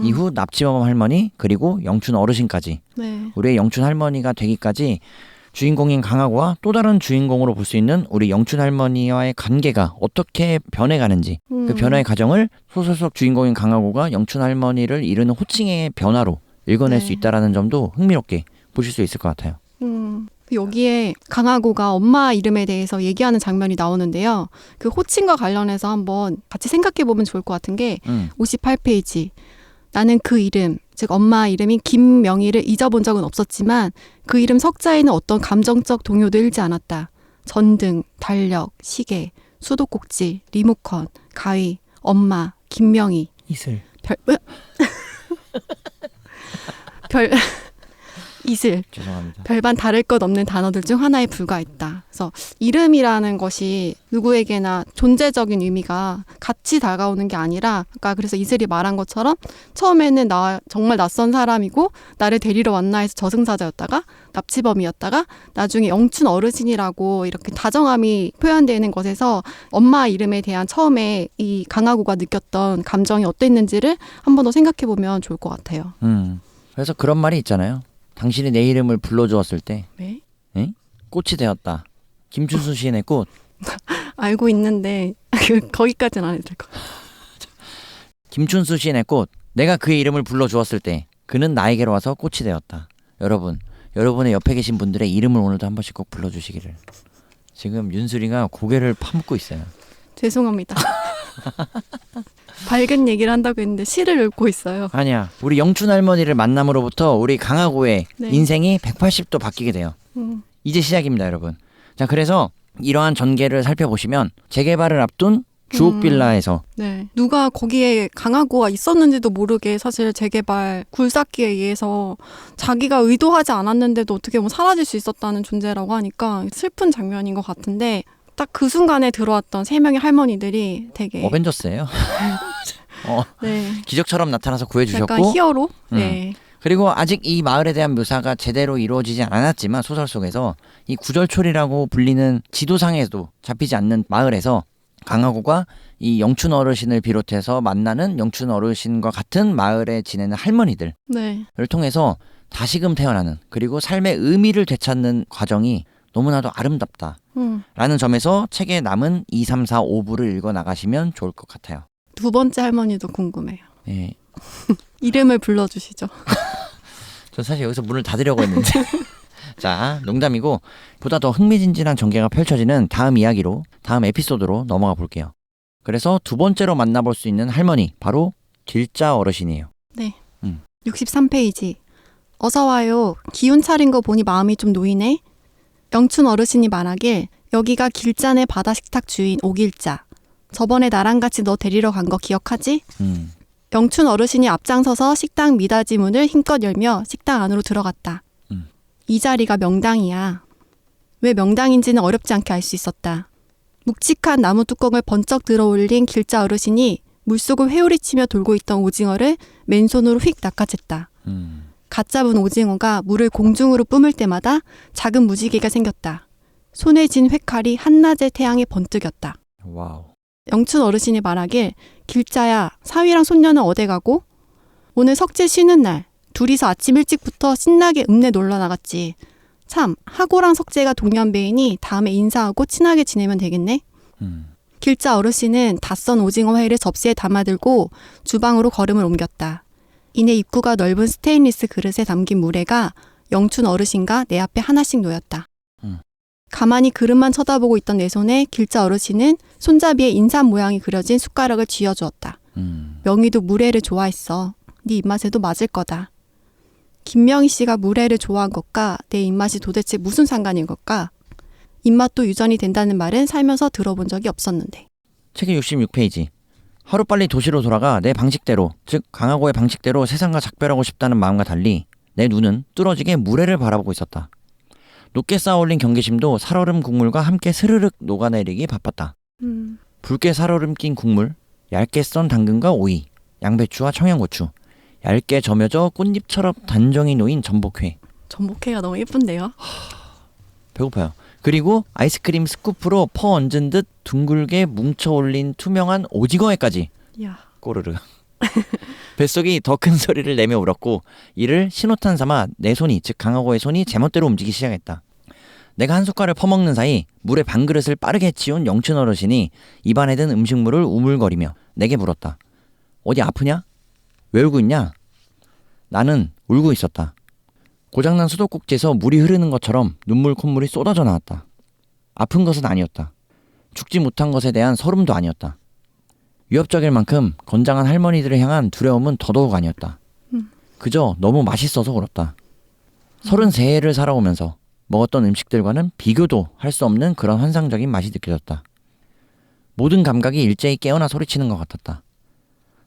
이후 납치범 할머니 그리고 영춘 어르신까지 네. 우리의 영춘 할머니가 되기까지 주인공인 강하고와 또 다른 주인공으로 볼 수 있는 우리 영춘 할머니와의 관계가 어떻게 변해가는지 그 변화의 과정을 소설 속 주인공인 강하고가 영춘 할머니를 이르는 호칭의 변화로 읽어낼 네. 수 있다는 점도 흥미롭게 보실 수 있을 것 같아요. 여기에 강하고가 엄마 이름에 대해서 얘기하는 장면이 나오는데요. 그 호칭과 관련해서 한번 같이 생각해 보면 좋을 것 같은 게 58페이지. 나는 그 이름, 즉 엄마 이름인 김명희를 잊어본 적은 없었지만 그 이름 석자에는 어떤 감정적 동요도 일지 않았다. 전등, 달력, 시계, 수도꼭지, 리모컨, 가위, 엄마, 김명희. 이슬. 이슬. 죄송합니다. 별반 다를 것 없는 단어들 중 하나에 불과했다. 그래서 이름이라는 것이 누구에게나 존재적인 의미가 같이 다가오는 게 아니라 아까 그래서 이슬이 말한 것처럼 처음에는 나 정말 낯선 사람이고 나를 데리러 왔나 해서 저승사자였다가 납치범이었다가 나중에 영춘 어르신이라고 이렇게 다정함이 표현되는 것에서 엄마 이름에 대한 처음에 이 강하고가 느꼈던 감정이 어땠는지를 한 번 더 생각해 보면 좋을 것 같아요. 그래서 그런 말이 있잖아요. 당신이 내 이름을 불러주었을 때 네? 꽃이 되었다. 김춘수 시인의 꽃. 알고 있는데 거기까지는 안 해도 될 것 같아요. 김춘수 시인의 꽃. 내가 그의 이름을 불러주었을 때 그는 나에게로 와서 꽃이 되었다. 여러분, 여러분의 옆에 계신 분들의 이름을 오늘도 한 번씩 꼭 불러주시기를. 지금 윤수리가 고개를 파묻고 있어요. 죄송합니다. 밝은 얘기를 한다고 했는데 시를 읽고 있어요. 아니야. 우리 영춘 할머니를 만남으로부터 우리 강하고의 네. 인생이 180도 바뀌게 돼요. 이제 시작입니다, 여러분. 자, 그래서 이러한 전개를 살펴보시면 재개발을 앞둔 주옥 빌라에서 네. 누가 거기에 강화구가 있었는지도 모르게 사실 재개발 굴삭기에 의해서 자기가 의도하지 않았는데도 어떻게 보면 사라질 수 있었다는 존재라고 하니까 슬픈 장면인 것 같은데 딱 그 순간에 들어왔던 세 명의 할머니들이 되게 어벤져스예요. 네. 기적처럼 나타나서 구해주셨고 약간 히어로? 네. 그리고 아직 이 마을에 대한 묘사가 제대로 이루어지지 않았지만 소설 속에서 이 구절초리라고 불리는 지도상에도 잡히지 않는 마을에서 강하고가 이 영춘 어르신을 비롯해서 만나는 영춘 어르신과 같은 마을에 지내는 할머니들을 네. 통해서 다시금 태어나는 그리고 삶의 의미를 되찾는 과정이 너무나도 아름답다라는 점에서 책에 남은 2, 3, 4, 5부를 읽어 나가시면 좋을 것 같아요. 두 번째 할머니도 궁금해요. 네. 이름을 불러주시죠. 전 사실 여기서 문을 닫으려고 했는데 자, 농담이고 보다 더 흥미진진한 전개가 펼쳐지는 다음 이야기로 다음 에피소드로 넘어가 볼게요. 그래서 두 번째로 만나볼 수 있는 할머니 바로 길자 어르신이에요. 네. 63페이지. 어서 와요. 기운 차린 거 보니 마음이 좀 놓이네. 영춘 어르신이 말하길 여기가 길자네 바다 식탁 주인 오길자. 저번에 나랑 같이 너 데리러 간 거 기억하지? 영춘 어르신이 앞장서서 식당 미닫이 문을 힘껏 열며 식당 안으로 들어갔다. 이 자리가 명당이야. 왜 명당인지는 어렵지 않게 알 수 있었다. 묵직한 나무 뚜껑을 번쩍 들어올린 길자 어르신이 물속을 회오리치며 돌고 있던 오징어를 맨손으로 휙 낚아챘다. 갓 잡은 오징어가 물을 공중으로 뿜을 때마다 작은 무지개가 생겼다. 손에 쥔 회칼이 한낮의 태양에 번뜩였다. 와우. 영춘 어르신이 말하길 길자야 사위랑 손녀는 어디 가고? 오늘 석재 쉬는 날 둘이서 아침 일찍부터 신나게 읍내 놀러 나갔지. 참 하고랑 석재가 동년배이니 다음에 인사하고 친하게 지내면 되겠네. 길자 어르신은 닷선 오징어 회를 접시에 담아들고 주방으로 걸음을 옮겼다. 이내 입구가 넓은 스테인리스 그릇에 담긴 물회가 영춘 어르신과 내 앞에 하나씩 놓였다. 가만히 그릇만 쳐다보고 있던 내 손에 길자 어르신은 손잡이에 인삼 모양이 그려진 숟가락을 쥐어주었다. 명희도 물회를 좋아했어. 네 입맛에도 맞을 거다. 김명희 씨가 물회를 좋아한 것과 내 입맛이 도대체 무슨 상관인 걸까? 입맛도 유전이 된다는 말은 살면서 들어본 적이 없었는데. 책의 66페이지. 하루빨리 도시로 돌아가 내 방식대로, 즉 강하고의 방식대로 세상과 작별하고 싶다는 마음과 달리 내 눈은 뚫어지게 물회를 바라보고 있었다. 높게 쌓아올린 경계심도 살얼음 국물과 함께 스르륵 녹아내리기 바빴다. 붉게 살얼음 낀 국물, 얇게 썬 당근과 오이, 양배추와 청양고추, 얇게 저며져 꽃잎처럼 단정히 놓인 전복회. 전복회가 너무 예쁜데요? 배고파요. 그리고 아이스크림 스쿠프로 퍼 얹은 듯 둥글게 뭉쳐올린 투명한 오징어회까지. 이야. 꼬르르. 뱃속이 더 큰 소리를 내며 울었고 이를 신호탄 삼아 내 손이, 즉 강하고의 손이 제멋대로 움직이기 시작했다. 내가 한 숟갈을 퍼먹는 사이 물에 반 그릇을 빠르게 치운 영춘 어르신이 입안에 든 음식물을 우물거리며 내게 물었다. 어디 아프냐? 왜 울고 있냐? 나는 울고 있었다. 고장난 수도꼭지에서 물이 흐르는 것처럼 눈물 콧물이 쏟아져 나왔다. 아픈 것은 아니었다. 죽지 못한 것에 대한 서름도 아니었다. 위협적일 만큼 건장한 할머니들을 향한 두려움은 더더욱 아니었다. 그저 너무 맛있어서 울었다. 33해를 살아오면서 먹었던 음식들과는 비교도 할 수 없는 그런 환상적인 맛이 느껴졌다. 모든 감각이 일제히 깨어나 소리치는 것 같았다.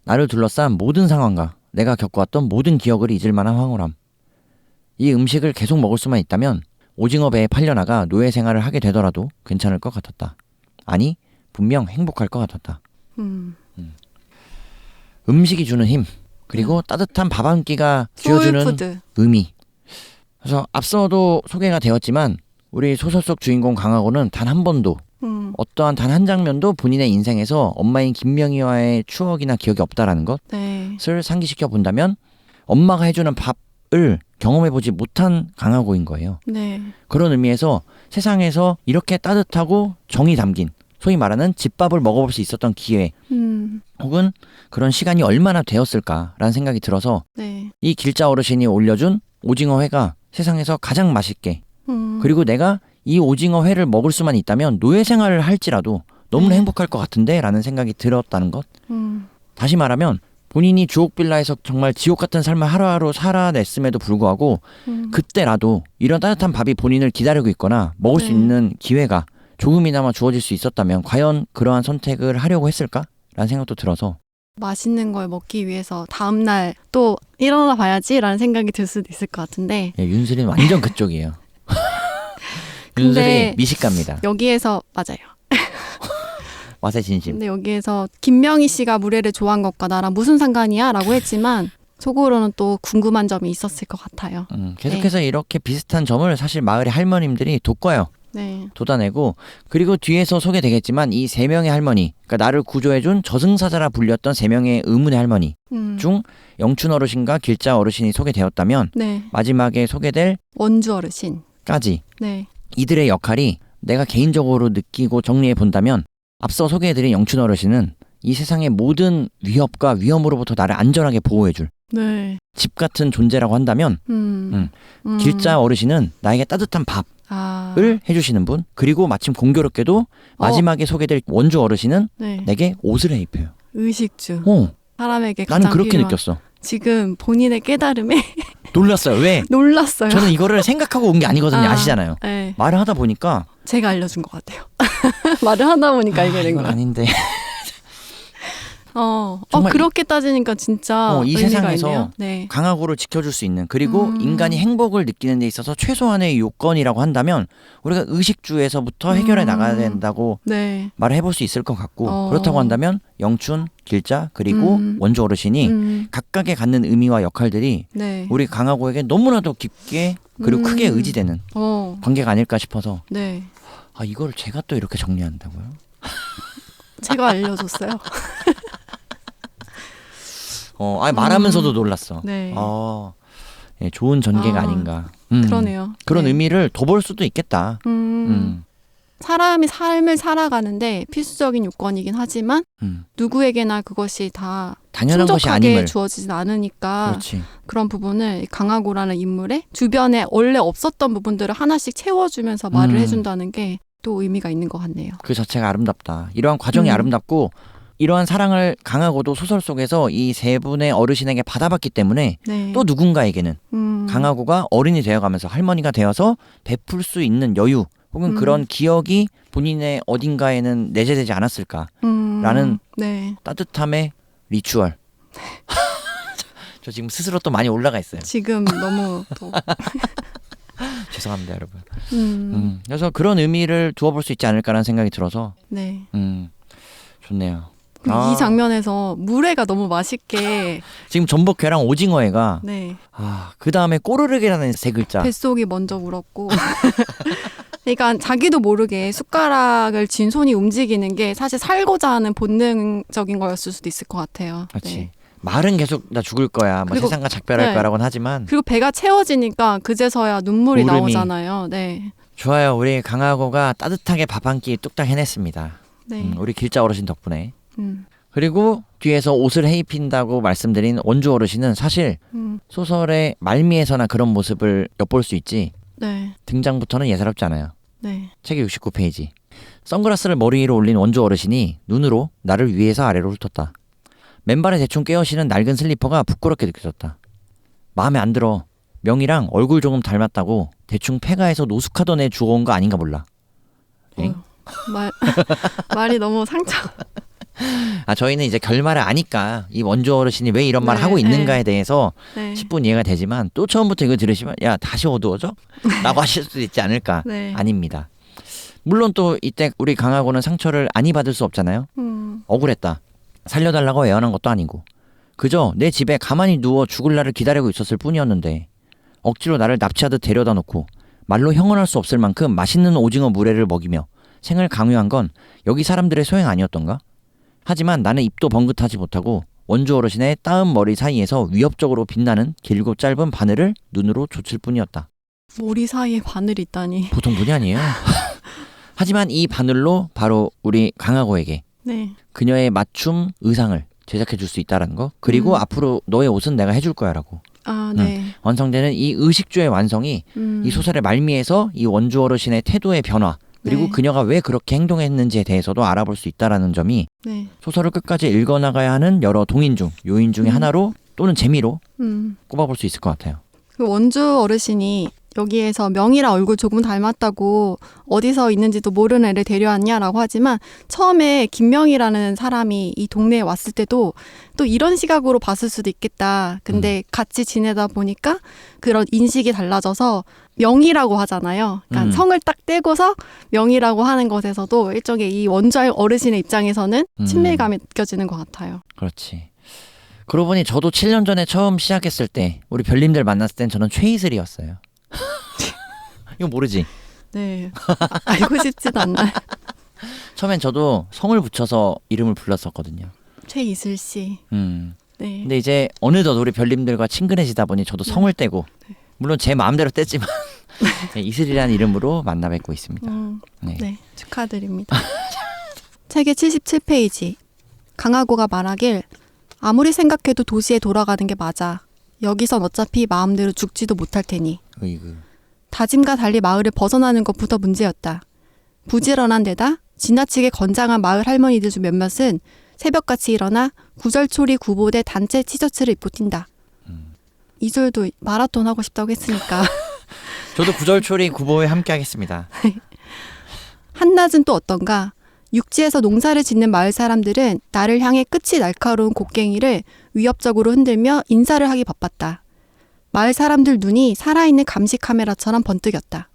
나를 둘러싼 모든 상황과 내가 겪어왔던 모든 기억을 잊을 만한 황홀함. 이 음식을 계속 먹을 수만 있다면 오징어 배에 팔려나가 노예 생활을 하게 되더라도 괜찮을 것 같았다. 아니, 분명 행복할 것 같았다. 음식이 주는 힘, 그리고 따뜻한 밥 한 끼가 쥐어주는 소울푸드. 의미. 그래서 앞서도 소개가 되었지만 우리 소설 속 주인공 강하고는 단 한 번도 어떠한 단 한 장면도 본인의 인생에서 엄마인 김명희와의 추억이나 기억이 없다라는 것을 상기시켜 본다면 엄마가 해주는 밥을 경험해보지 못한 강하고인 거예요. 네. 그런 의미에서 세상에서 이렇게 따뜻하고 정이 담긴 소위 말하는 집밥을 먹어볼 수 있었던 기회 혹은 그런 시간이 얼마나 되었을까라는 생각이 들어서 네. 이 길자 어르신이 올려준 오징어회가 세상에서 가장 맛있게 그리고 내가 이 오징어회를 먹을 수만 있다면 노예 생활을 할지라도 너무나 행복할 것 같은데 라는 생각이 들었다는 것. 다시 말하면 본인이 주옥빌라에서 정말 지옥 같은 삶을 하루하루 살아냈음에도 불구하고 그때라도 이런 따뜻한 밥이 본인을 기다리고 있거나 먹을 수 있는 기회가 조금이나마 주어질 수 있었다면 과연 그러한 선택을 하려고 했을까라는 생각도 들어서 맛있는 걸 먹기 위해서 다음날 또 일어나 봐야지라는 생각이 들 수도 있을 것 같은데 예, 윤슬이는 완전 그쪽이에요. 근데 윤슬이 미식가입니다. 여기에서 맞아요. 맛의 진심. 근데 여기에서 김명희 씨가 물회를 좋아한 것과 나랑 무슨 상관이야? 라고 했지만 속으로는 또 궁금한 점이 있었을 것 같아요. 계속해서 이렇게 비슷한 점을 사실 마을의 할머님들이 돋궈요. 네. 돋아내고 그리고 뒤에서 소개되겠지만 이 세 명의 할머니, 그러니까 나를 구조해준 저승사자라 불렸던 세 명의 의문의 할머니 중 영춘 어르신과 길자 어르신이 소개되었다면 네. 마지막에 소개될 원주 어르신. 까지 네. 이들의 역할이 내가 개인적으로 느끼고 정리해 본다면 앞서 소개해드린 영춘 어르신은 이 세상의 모든 위협과 위험으로부터 나를 안전하게 보호해줄 네. 집 같은 존재라고 한다면 길자 어르신은 나에게 따뜻한 밥을 해주시는 분, 그리고 마침 공교롭게도 마지막에 소개될 원주 어르신은 네. 내게 옷을 해 입혀요. 의식주. 나는 사람에게 가장 그렇게 필요한. 느꼈어. 지금 본인의 깨달음에 놀랐어요. 왜? 놀랐어요. 저는 이거를 생각하고 온 게 아니거든요. 아시잖아요. 네. 말을 하다 보니까 제가 알려준 것 같아요. 말을 하다 보니까 이게 된 이건 거예요. 아닌데. 정말 그렇게 따지니까 진짜 이 의미가 세상에서 있네요. 네. 강하고를 지켜줄 수 있는, 그리고 인간이 행복을 느끼는 데 있어서 최소한의 요건이라고 한다면 우리가 의식주에서부터 해결해 나가야 된다고 네. 말을 해볼 수 있을 것 같고, 그렇다고 한다면 영춘, 길자, 그리고 원주 어르신이 각각의 갖는 의미와 역할들이 네. 우리 강하고에게 너무나도 깊게 그리고 크게 의지되는 관계가 아닐까 싶어서 네. 이걸 제가 또 이렇게 정리한다고요? 제가 알려줬어요. 말하면서도 놀랐어. 네. 예, 좋은 전개가 아닌가. 그러네요. 그런 네. 의미를 더 볼 수도 있겠다. 사람이 삶을 살아가는데 필수적인 요건이긴 하지만 누구에게나 그것이 다 당연한 것이 충족하게 아님을. 주어지진 않으니까 그렇지. 그런 부분을 강하고라는 인물의 주변에 원래 없었던 부분들을 하나씩 채워주면서 말을 해준다는 게 또 의미가 있는 것 같네요. 그 자체가 아름답다. 이러한 과정이 아름답고 이러한 사랑을 강하고도 소설 속에서 이 세 분의 어르신에게 받아봤기 때문에 네. 또 누군가에게는 강하고가 어른이 되어가면서 할머니가 되어서 베풀 수 있는 여유 혹은 그런 기억이 본인의 어딘가에는 내재되지 않았을까라는 네. 따뜻함의 리추얼. 저 지금 스스로 또 많이 올라가 있어요. 지금 너무 또 죄송합니다, 여러분. 그래서 그런 의미를 두어볼 수 있지 않을까라는 생각이 들어서 네. 좋네요. 이 장면에서 물회가 너무 맛있게 지금 전복회랑 오징어회가 네. 그 다음에 꼬르륵이라는 세 글자. 뱃속이 먼저 울었고 그러니까 자기도 모르게 숟가락을 쥔 손이 움직이는 게 사실 살고자 하는 본능적인 거였을 수도 있을 것 같아요. 그렇지. 네. 말은 계속 나 죽을 거야. 뭐 그리고- 세상과 작별할 네. 거라고는 하지만 그리고 배가 채워지니까 그제서야 눈물이 울음이. 나오잖아요. 네. 좋아요. 우리 강하고가 따뜻하게 밥 한 끼 뚝딱 해냈습니다. 네. 우리 길자 어르신 덕분에. 음. 그리고 뒤에서 옷을 해입힌다고 말씀드린 원주 어르신은 사실 소설의 말미에서나 그런 모습을 엿볼 수 있지 네. 등장부터는 예사롭지 않아요. 네. 책의 69페이지. 선글라스를 머리 위로 올린 원주 어르신이 눈으로 나를 위에서 아래로 훑었다. 맨발에 대충 깨어시는 낡은 슬리퍼가 부끄럽게 느껴졌다. 마음에 안 들어. 명이랑 얼굴 조금 닮았다고 대충 폐가에서 노숙하던 애 주워온 거 아닌가 몰라. 엥? 말이 너무 상처. 저희는 이제 결말을 아니까 이 원주 어르신이 왜 이런 말을 네, 하고 있는가에 대해서 네. 10분 이해가 되지만 또 처음부터 이거 들으시면 야 다시 어두워져? 라고 하실 수도 있지 않을까. 네. 아닙니다. 물론 또 이때 우리 강하고는 상처를 아니 받을 수 없잖아요. 억울했다. 살려달라고 애원한 것도 아니고 그저 내 집에 가만히 누워 죽을 날을 기다리고 있었을 뿐이었는데 억지로 나를 납치하듯 데려다 놓고 말로 형언할 수 없을 만큼 맛있는 오징어 물회를 먹이며 생을 강요한 건 여기 사람들의 소행 아니었던가? 하지만 나는 입도 번긋하지 못하고 원주 어르신의 따은 머리 사이에서 위협적으로 빛나는 길고 짧은 바늘을 눈으로 좇을 뿐이었다. 머리 사이에 바늘이 있다니. 보통 분이 아니에요. 하지만 이 바늘로 바로 우리 강하고에게 네. 그녀의 맞춤 의상을 제작해 줄 수 있다는 거. 그리고 앞으로 너의 옷은 내가 해줄 거야라고. 네. 완성되는 이 의식주의 완성이 이 소설의 말미에서 이 원주 어르신의 태도의 변화 그리고 네. 그녀가 왜 그렇게 행동했는지에 대해서도 알아볼 수 있다라는 점이 네. 소설을 끝까지 읽어나가야 하는 여러 동인 중 요인 중에 하나로 또는 재미로 꼽아볼 수 있을 것 같아요. 그 원주 어르신이 여기에서 명이랑 얼굴 조금 닮았다고 어디서 있는지도 모르는 애를 데려왔냐라고 하지만 처음에 김명이라는 사람이 이 동네에 왔을 때도 또 이런 시각으로 봤을 수도 있겠다. 근데 같이 지내다 보니까 그런 인식이 달라져서 명이라고 하잖아요. 그러니까 성을 딱 떼고서 명이라고 하는 것에서도 일종의 이 원주할 어르신의 입장에서는 친밀감이 느껴지는 것 같아요. 그렇지. 그러고 보니 저도 7년 전에 처음 시작했을 때 우리 별님들 만났을 땐 저는 최이슬이었어요. 이거 모르지? 네. 알고 싶지도 않나요? 처음엔 저도 성을 붙여서 이름을 불렀었거든요. 최이슬 씨. 네. 네. 근데 이제 어느덧 우리 별님들과 친근해지다 보니 저도 성을 떼고 물론 제 마음대로 뗐지만 네, 이슬이라는 이름으로 만나 뵙고 있습니다. 네. 네. 축하드립니다. 책의 77페이지. 강하고가 말하길 아무리 생각해도 도시에 돌아가는 게 맞아. 여기선 어차피 마음대로 죽지도 못할 테니. 으이그. 다짐과 달리 마을을 벗어나는 것부터 문제였다. 부지런한 데다 지나치게 건장한 마을 할머니들 중 몇몇은 새벽같이 일어나 구절초리 구보대 단체 티셔츠를 입고 뛴다. 이솔도 마라톤 하고 싶다고 했으니까. 저도 구절초리 구보에 함께 하겠습니다. 한낮은 또 어떤가. 육지에서 농사를 짓는 마을 사람들은 나를 향해 끝이 날카로운 곡괭이를 위협적으로 흔들며 인사를 하기 바빴다. 마을 사람들 눈이 살아있는 감시 카메라처럼 번뜩였다.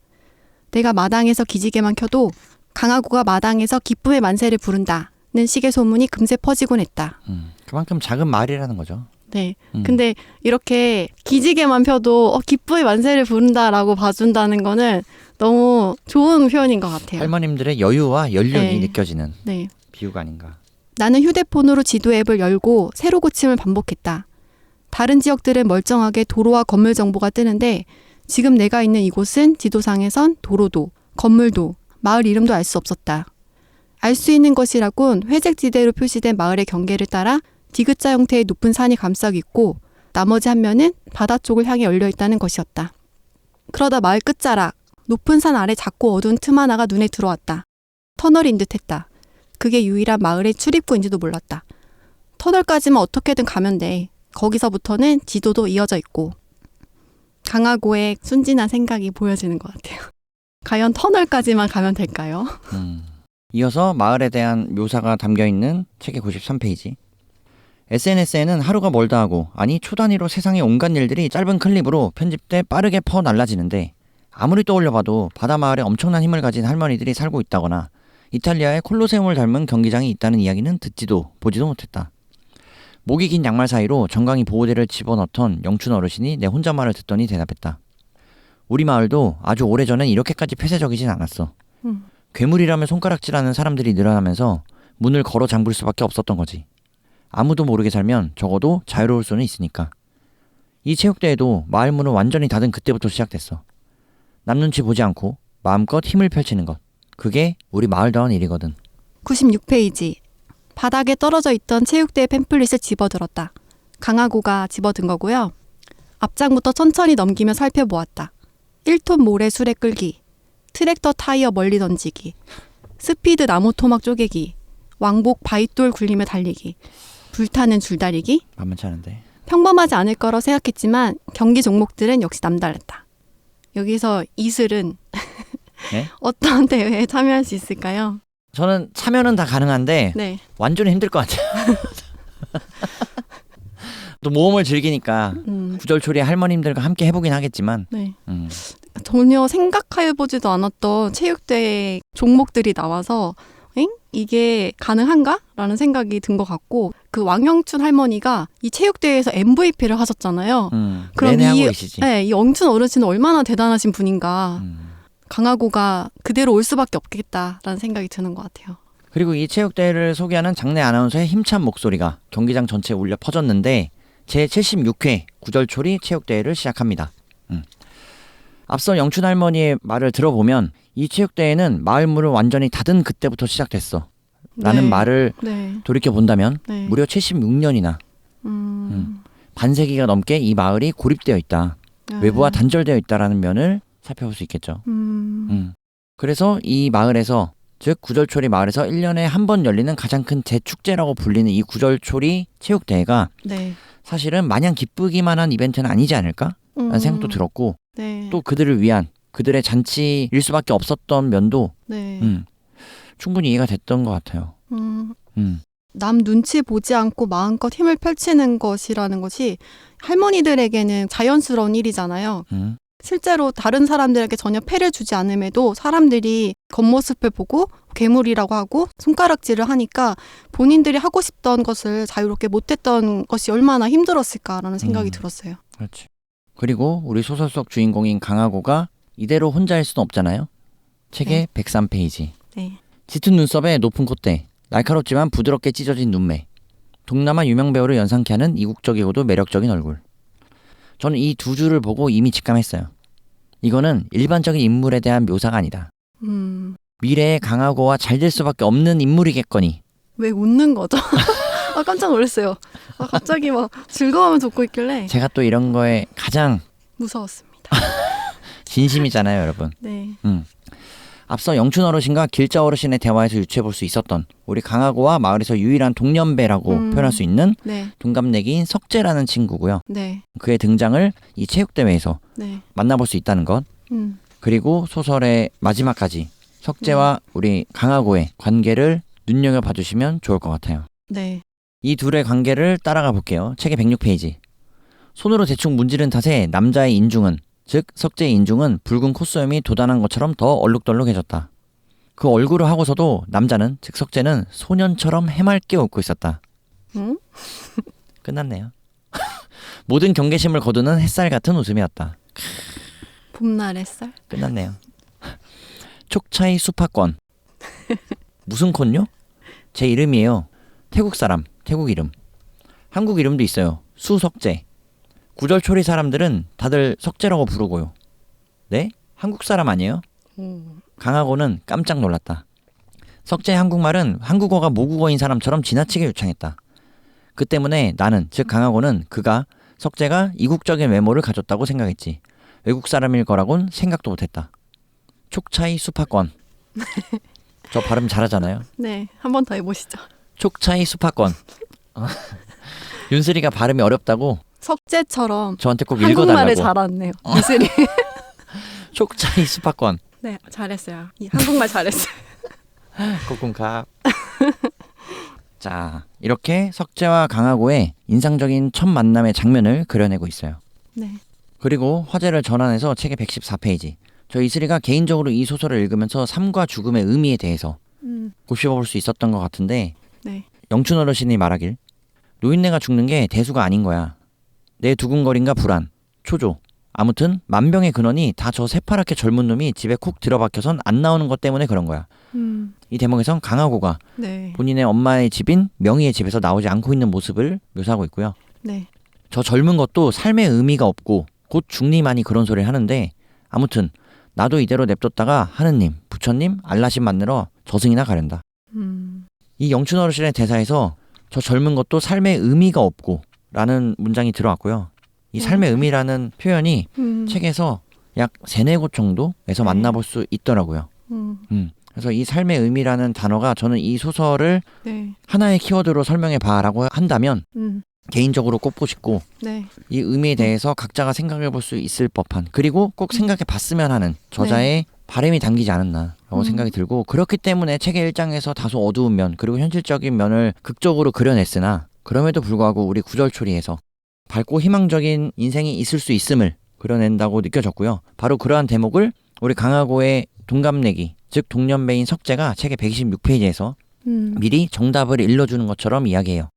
내가 마당에서 기지개만 켜도 강하고가 마당에서 기쁨의 만세를 부른다는 식의 소문이 금세 퍼지곤 했다. 그만큼 작은 마을이라는 거죠. 네. 근데 이렇게 기지개만 펴도 기쁨의 만세를 부른다라고 봐준다는 거는 너무 좋은 표현인 것 같아요. 할머님들의 여유와 연륜이 네. 느껴지는 네. 비유가 아닌가. 나는 휴대폰으로 지도 앱을 열고 새로 고침을 반복했다. 다른 지역들은 멀쩡하게 도로와 건물 정보가 뜨는데 지금 내가 있는 이곳은 지도상에선 도로도, 건물도, 마을 이름도 알 수 없었다. 알 수 있는 것이라곤 회색지대로 표시된 마을의 경계를 따라 디귿자 형태의 높은 산이 감싸고 있고 나머지 한 면은 바다 쪽을 향해 열려 있다는 것이었다. 그러다 마을 끝자락, 높은 산 아래 작고 어두운 틈 하나가 눈에 들어왔다. 터널인 듯했다. 그게 유일한 마을의 출입구인지도 몰랐다. 터널까지만 어떻게든 가면 돼. 거기서부터는 지도도 이어져 있고. 강하고의 순진한 생각이 보여지는 것 같아요. 과연 터널까지만 가면 될까요? 이어서 마을에 대한 묘사가 담겨있는 책의 93페이지. SNS에는 하루가 멀다 하고 아니 초단위로 세상의 온갖 일들이 짧은 클립으로 편집돼 빠르게 퍼날라지는데 아무리 떠올려봐도 바다마을에 엄청난 힘을 가진 할머니들이 살고 있다거나 이탈리아의 콜로세움을 닮은 경기장이 있다는 이야기는 듣지도 보지도 못했다. 목이 긴 양말 사이로 정강이 보호대를 집어넣던 영춘 어르신이 내 혼잣말을 듣더니 대답했다. 우리 마을도 아주 오래전엔 이렇게까지 폐쇄적이진 않았어. 괴물이라며 손가락질하는 사람들이 늘어나면서 문을 걸어 잠글 수밖에 없었던 거지. 아무도 모르게 살면 적어도 자유로울 수는 있으니까. 이 체육대회도 마을 문을 완전히 닫은 그때부터 시작됐어. 남 눈치 보지 않고 마음껏 힘을 펼치는 것. 그게 우리 마을다운 일이거든. 96페이지. 바닥에 떨어져 있던 체육대회 팸플릿을 집어들었다. 강하고가 집어든 거고요. 앞장부터 천천히 넘기며 살펴보았다. 1톤 모래 수레 끌기, 트랙터 타이어 멀리 던지기, 스피드 나무 토막 쪼개기, 왕복 바위돌 굴리며 달리기, 불타는 줄다리기. 만만치 않은데. 평범하지 않을 거라 생각했지만 경기 종목들은 역시 남달랐다. 여기서 이슬은 네? 어떤 대회에 참여할 수 있을까요? 저는 참여는 다 가능한데 네. 완전히 힘들 것 같아요. 또 모험을 즐기니까 구절초리 할머님들과 함께 해보긴 하겠지만 네. 전혀 생각해보지도 않았던 체육대회 종목들이 나와서 이게 가능한가? 라는 생각이 든 것 같고 그 왕영춘 할머니가 이 체육대회에서 MVP를 하셨잖아요. 그럼 내내 하고 계시지. 네, 이 영춘 어르신은 얼마나 대단하신 분인가. 강하고가 그대로 올 수밖에 없겠다라는 생각이 드는 것 같아요. 그리고 이 체육대회를 소개하는 장내 아나운서의 힘찬 목소리가 경기장 전체에 울려 퍼졌는데 제76회 구절초리 체육대회를 시작합니다. 앞서 영춘 할머니의 말을 들어보면 이 체육대회는 마을 문을 완전히 닫은 그때부터 시작됐어. 라는 네. 말을 네. 돌이켜본다면 네. 무려 76년이나 반세기가 넘게 이 마을이 고립되어 있다. 외부와 단절되어 있다라는 면을 살펴볼 수 있겠죠. 그래서 이 마을에서 즉 구절초리 마을에서 1년에 한 번 열리는 가장 큰 대축제라고 불리는 이 구절초리 체육대회가 네. 사실은 마냥 기쁘기만 한 이벤트는 아니지 않을까? 라는 생각도 들었고 네. 또 그들을 위한 그들의 잔치일 수밖에 없었던 면도 네. 충분히 이해가 됐던 것 같아요. 음. 남 눈치 보지 않고 마음껏 힘을 펼치는 것이라는 것이 할머니들에게는 자연스러운 일이잖아요. 실제로 다른 사람들에게 전혀 폐를 주지 않음에도 사람들이 겉모습을 보고 괴물이라고 하고 손가락질을 하니까 본인들이 하고 싶던 것을 자유롭게 못했던 것이 얼마나 힘들었을까라는 생각이 들었어요. 그렇지. 그리고 우리 소설 속 주인공인 강하고가 이대로 혼자일 수는 없잖아요. 책의 103페이지. 네. 짙은 눈썹에 높은 콧대, 날카롭지만 부드럽게 찢어진 눈매, 동남아 유명 배우를 연상케 하는 이국적이고도 매력적인 얼굴. 저는 이 두 줄을 보고 이미 직감했어요. 이거는 일반적인 인물에 대한 묘사가 아니다. 미래의 강하고와 잘 될 수밖에 없는 인물이겠거니. 왜 웃는 거죠? 아, 깜짝 놀랐어요. 아, 갑자기 막 즐거움을 돋고 있길래 제가 또 이런 거에 가장 무서웠습니다. 진심이잖아요, 여러분. 네. 앞서 영춘 어르신과 길자 어르신의 대화에서 유추해볼 수 있었던 우리 강하고와 마을에서 유일한 동년배라고 표현할 수 있는 네. 동갑내기인 석재라는 친구고요. 네. 그의 등장을 이 체육대회에서 네. 만나볼 수 있다는 것. 그리고 소설의 마지막까지 석재와 우리 강하고의 관계를 눈여겨봐 주시면 좋을 것 같아요. 네. 이 둘의 관계를 따라가 볼게요. 책의 106페이지. 손으로 대충 문지른 탓에 남자의 인중은, 즉 석재의 인중은 붉은 콧수염이 돋아난 것처럼 더 얼룩덜룩해졌다. 그 얼굴을 하고서도 남자는, 즉 석재는 소년처럼 해맑게 웃고 있었다. 끝났네요. 모든 경계심을 거두는 햇살 같은 웃음이었다. 봄날 햇살? 끝났네요. 촉차이 수파권. 무슨 콘요? 제 이름이에요. 태국 사람, 태국 이름. 한국 이름도 있어요. 수석재. 구절초리 사람들은 다들 석재라고 부르고요. 네? 한국 사람 아니에요? 강하고는 깜짝 놀랐다. 석재의 한국말은 한국어가 모국어인 사람처럼 지나치게 유창했다. 그 때문에 나는, 즉 강하고는 그가, 석재가 이국적인 외모를 가졌다고 생각했지. 외국 사람일 거라곤 생각도 못했다. 촉차이 수파권. 저 발음 잘하잖아요. 네. 한 번 더 해보시죠. 촉차이 수파권. 윤슬이가 발음이 어렵다고 석재처럼 저한테 꼭 한국말을 읽어달라고. 잘하네요. 미술이. 촉차이 수파권. 네, 잘했어요. 한국말 잘했어요. 코쿤캅. 자, 이렇게 석재와 강하고의 인상적인 첫 만남의 장면을 그려내고 있어요. 네. 그리고 화제를 전환해서 책의 114페이지. 저 이슬이가 개인적으로 이 소설을 읽으면서 삶과 죽음의 의미에 대해서 곱씹어볼 수 있었던 것 같은데, 네. 영춘 어르신이 말하길, 노인네가 죽는 게 대수가 아닌 거야. 내 두근거림과 불안, 초조, 아무튼 만병의 근원이 다 저 새파랗게 젊은 놈이 집에 콕 들어박혀선 안 나오는 것 때문에 그런 거야. 이 대목에선 강하고가 네. 본인의 엄마의 집인 명희의 집에서 나오지 않고 있는 모습을 묘사하고 있고요. 네. 저 젊은 것도 삶의 의미가 없고 곧 죽니만이 그런 소리를 하는데, 아무튼 나도 이대로 냅뒀다가 하느님, 부처님, 알라신 만나러 저승이나 가련다. 이 영춘 어르신의 대사에서 저 젊은 것도 삶의 의미가 없고 라는 문장이 들어왔고요. 이 삶의 의미라는 표현이 책에서 약 3-4곳 정도에서 만나볼 수 있더라고요. 그래서 이 삶의 의미라는 단어가 저는 이 소설을 네. 하나의 키워드로 설명해 봐라고 한다면 개인적으로 꼽고 싶고, 네. 이 의미에 대해서 각자가 생각해 볼 수 있을 법한, 그리고 꼭 생각해 봤으면 하는 저자의 바람이 담기지 않았나라고 생각이 들고, 그렇기 때문에 책의 1장에서 다소 어두운 면 그리고 현실적인 면을 극적으로 그려냈으나 그럼에도 불구하고 우리 구절초리에서 밝고 희망적인 인생이 있을 수 있음을 그려낸다고 느껴졌고요. 바로 그러한 대목을 우리 강하고의 동갑내기, 즉 동년배인 석재가 책의 126페이지에서 미리 정답을 일러주는 것처럼 이야기해요.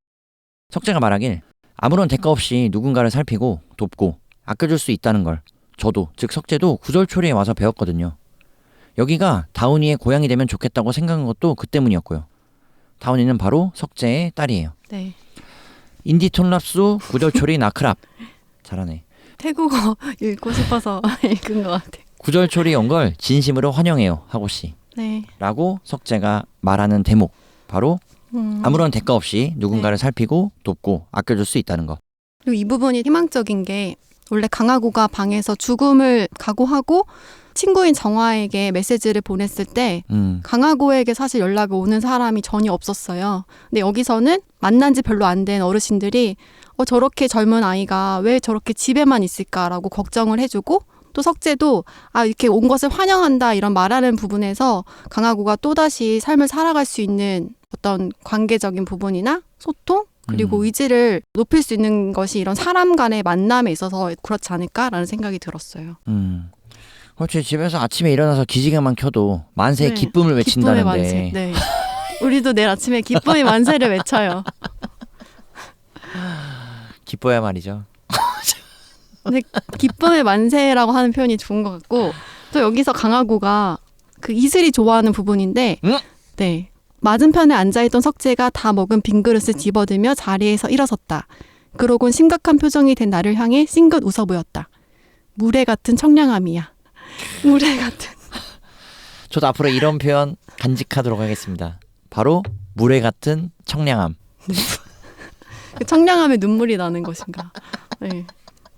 석재가 말하길, 아무런 대가 없이 누군가를 살피고 돕고 아껴줄 수 있다는 걸 저도, 즉 석재도 구절초리에 와서 배웠거든요. 여기가 다운이의 고향이 되면 좋겠다고 생각한 것도 그 때문이었고요. 다운이는 바로 석재의 딸이에요. 네. 인디톤랍수 구절초리 나크랍. 잘하네. 태국어 읽고 싶어서 읽은 것 같아요. 구절초리 온 걸 진심으로 환영해요, 하고씨. 네. 라고 석재가 말하는 대목. 바로 아무런 대가 없이 누군가를 살피고 돕고 아껴줄 수 있다는 것. 그리고 이 부분이 희망적인 게, 원래 강하고가 방에서 죽음을 각오하고 친구인 정화에게 메시지를 보냈을 때 강하고에게 사실 연락이 오는 사람이 전혀 없었어요. 근데 여기서는 만난 지 별로 안 된 어르신들이 저렇게 젊은 아이가 왜 저렇게 집에만 있을까라고 걱정을 해주고 또 석재도 이렇게 온 것을 환영한다 이런 말하는 부분에서 강하고가 또다시 삶을 살아갈 수 있는 어떤 관계적인 부분이나 소통 그리고 의지를 높일 수 있는 것이 이런 사람 간의 만남에 있어서 그렇지 않을까라는 생각이 들었어요. 그렇지. 집에서 아침에 일어나서 기지개만 켜도 만세의 네. 기쁨을 외친다는데. 기쁨의 만세. 네. 우리도 내일 아침에 기쁨의 만세를 외쳐요. 기뻐야 말이죠. 근데 기쁨의 만세라고 하는 표현이 좋은 것 같고 또 여기서 강하고가 그 이슬이 좋아하는 부분인데 네. 맞은편에 앉아있던 석재가 다 먹은 빈 그릇을 집어들며 자리에서 일어섰다. 그러곤 심각한 표정이 된 나를 향해 싱긋 웃어 보였다. 물에 같은 청량함이야. 물에 같은. 저도 앞으로 이런 표현 간직하도록 하겠습니다. 바로 물에 같은 청량함. 그 청량함에 눈물이 나는 것인가. 네.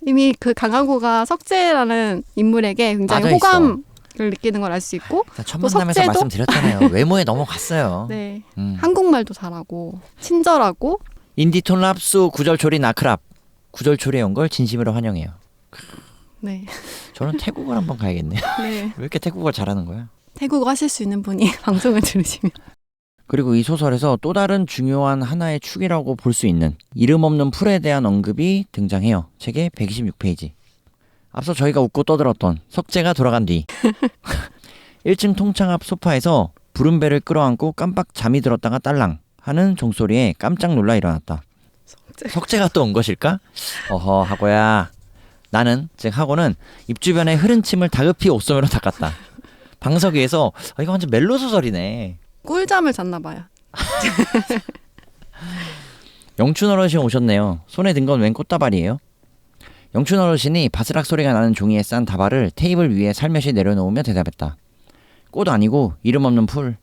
이미 그 강하고가 석재라는 인물에게 굉장히 빠져 있어. 호감을 느끼는 걸 알 수 있고 첫 또 만남에서 석재도? 말씀드렸잖아요. 외모에 넘어갔어요. 네. 음. 한국말도 잘하고 친절하고 인디톤 랍수 구절초리 나크랍. 구절초리에 온 걸 진심으로 환영해요. 네. 저는 태국을 한번 가야겠네요. 네. 왜 이렇게 태국어를 잘하는 거야? 태국어 하실 수 있는 분이 방송을 들으시면 그리고 이 소설에서 또 다른 중요한 하나의 축이라고 볼 수 있는 이름 없는 풀에 대한 언급이 등장해요. 책의 126페이지. 앞서 저희가 웃고 떠들었던 석재가 돌아간 뒤 1층 통창 앞 소파에서 부른배를 끌어안고 깜빡 잠이 들었다가 딸랑 하는 종소리에 깜짝 놀라 일어났다. 석재가 또 온 것일까? 어허 하고야. 나는 즉 하고는 입 주변에 흐른 침을 다급히 옷소매로 닦았다. 방석 위에서 이거 완전 멜로 소설이네. 꿀잠을 잤나 봐요. 영춘 어르신 오셨네요. 손에 든 건 웬 꽃다발이에요? 영춘 어르신이 바스락 소리가 나는 종이에 싼 다발을 테이블 위에 살며시 내려놓으며 대답했다. 꽃 아니고 이름 없는 풀.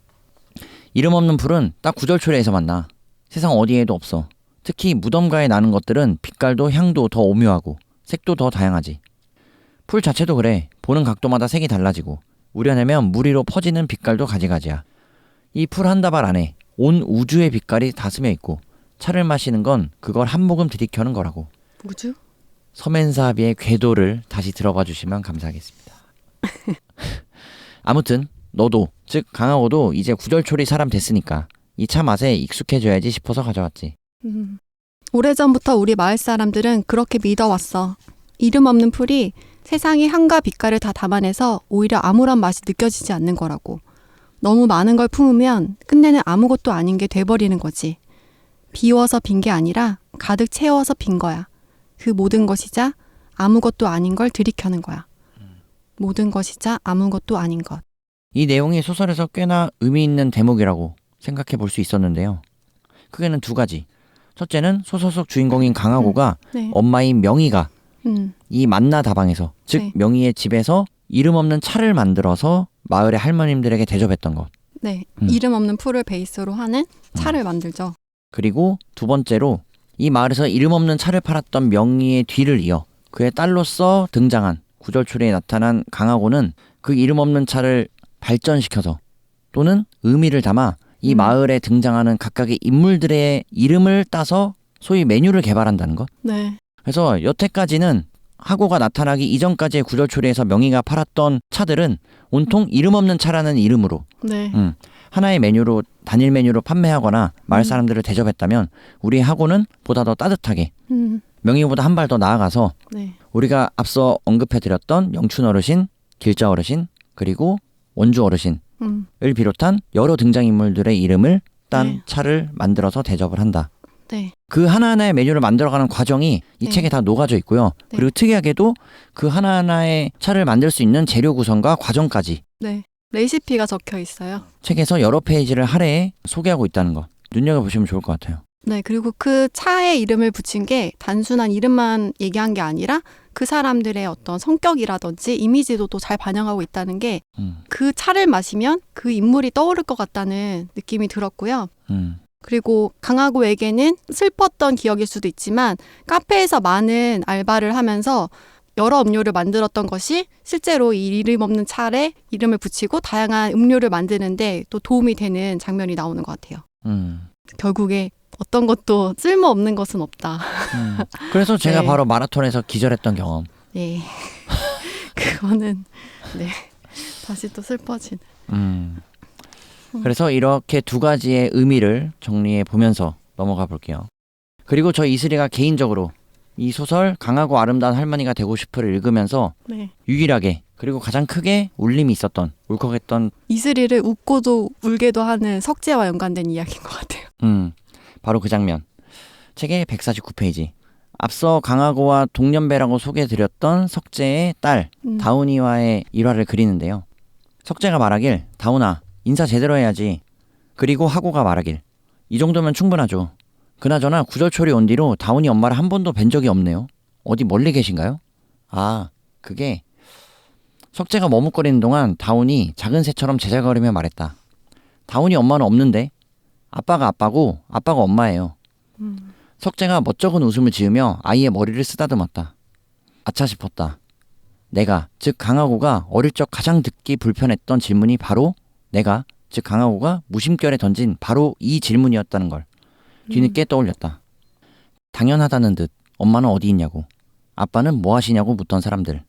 이름 없는 풀은 딱 구절초리에서 만나. 세상 어디에도 없어. 특히 무덤가에 나는 것들은 빛깔도 향도 더 오묘하고 색도 더 다양하지. 풀 자체도 그래. 보는 각도마다 색이 달라지고 우려내면 무리로 퍼지는 빛깔도 가지가지야. 이 풀 한 다발 안에 온 우주의 빛깔이 다 스며 있고 차를 마시는 건 그걸 한 모금 들이켜는 거라고. 우주? 서맨사비의 궤도를 다시 들어봐 주시면 감사하겠습니다. 아무튼 너도 즉 강하고도 이제 구절초리 사람 됐으니까 이 차 맛에 익숙해져야지 싶어서 가져왔지. 오래전부터 우리 마을 사람들은 그렇게 믿어왔어. 이름 없는 풀이 세상의 향과 빛깔을 다 담아내서 오히려 아무런 맛이 느껴지지 않는 거라고. 너무 많은 걸 품으면 끝내는 아무것도 아닌 게 돼버리는 거지. 비워서 빈 게 아니라 가득 채워서 빈 거야. 그 모든 것이자 아무것도 아닌 걸 들이켜는 거야. 모든 것이자 아무것도 아닌 것. 이 내용이 소설에서 꽤나 의미 있는 대목이라고 생각해 볼 수 있었는데요. 크게는 두 가지. 첫째는 소설 속 주인공인 강하고가 네. 엄마인 명희가 이 만나 다방에서 즉 네. 명희의 집에서 이름 없는 차를 만들어서 마을의 할머님들에게 대접했던 것. 네. 이름 없는 풀을 베이스로 하는 차를 만들죠. 그리고 두 번째로 이 마을에서 이름 없는 차를 팔았던 명희의 뒤를 이어 그의 딸로서 등장한 구절초리에 나타난 강하고는 그 이름 없는 차를 발전시켜서 또는 의미를 담아 이 마을에 등장하는 각각의 인물들의 이름을 따서 소위 메뉴를 개발한다는 것. 네. 그래서 여태까지는 하고가 나타나기 이전까지의 구절초리에서 명희가 팔았던 차들은 온통 이름 없는 차라는 이름으로 네. 하나의 메뉴로 단일 메뉴로 판매하거나 마을 사람들을 대접했다면 우리 하고는 보다 더 따뜻하게 명희보다 한 발 더 나아가서 네. 우리가 앞서 언급해드렸던 영춘 어르신, 길자 어르신, 그리고 원주 어르신을 비롯한 여러 등장인물들의 이름을 딴 네. 차를 만들어서 대접을 한다. 네. 그 하나하나의 메뉴를 만들어가는 과정이 이 네. 책에 다 녹아져 있고요. 네. 그리고 특이하게도 그 하나하나의 차를 만들 수 있는 재료 구성과 과정까지 네. 레시피가 적혀 있어요. 책에서 여러 페이지를 할애해 소개하고 있다는 거 눈여겨보시면 좋을 것 같아요. 네. 그리고 그 차에 이름을 붙인 게 단순한 이름만 얘기한 게 아니라 그 사람들의 어떤 성격이라든지 이미지도 또 잘 반영하고 있다는 게 그 차를 마시면 그 인물이 떠오를 것 같다는 느낌이 들었고요. 그리고 강하고에게는 슬펐던 기억일 수도 있지만 카페에서 많은 알바를 하면서 여러 음료를 만들었던 것이 실제로 이 이름 없는 차에 이름을 붙이고 다양한 음료를 만드는데 또 도움이 되는 장면이 나오는 것 같아요. 결국에 어떤 것도 쓸모없는 것은 없다. 그래서 제가 네. 바로 마라톤에서 기절했던 경험. 예. 이거는 네 다시 또 슬퍼지는. 그래서 이렇게 두 가지의 의미를 정리해 보면서 넘어가 볼게요. 그리고 저 이슬이가 개인적으로 이 소설 강하고 아름다운 할머니가 되고 싶어를 읽으면서 네. 유일하게 그리고 가장 크게 울림이 있었던, 울컥했던 이슬이를 웃고도 울게도 하는 석재와 연관된 이야기인 것 같아요. 바로 그 장면. 책의 149페이지. 앞서 강하고와 동년배라고 소개해드렸던 석재의 딸 다운이와의 일화를 그리는데요. 석재가 말하길, 다운아 인사 제대로 해야지. 그리고 하고가 말하길, 이 정도면 충분하죠. 그나저나 구절초리 온 뒤로 다운이 엄마를 한 번도 뵌 적이 없네요. 어디 멀리 계신가요? 아, 그게 석재가 머뭇거리는 동안 다운이 작은 새처럼 제잘거리며 말했다. 다운이 엄마는 없는데 아빠가 아빠고 아빠가 엄마예요. 석재가 멋쩍은 웃음을 지으며 아이의 머리를 쓰다듬었다. 아차 싶었다. 내가, 즉 강하고가 어릴 적 가장 듣기 불편했던 질문이 바로 내가, 즉 강하고가 무심결에 던진 바로 이 질문이었다는 걸 뒤늦게 떠올렸다. 당연하다는 듯 엄마는 어디 있냐고, 아빠는 뭐 하시냐고 묻던 사람들.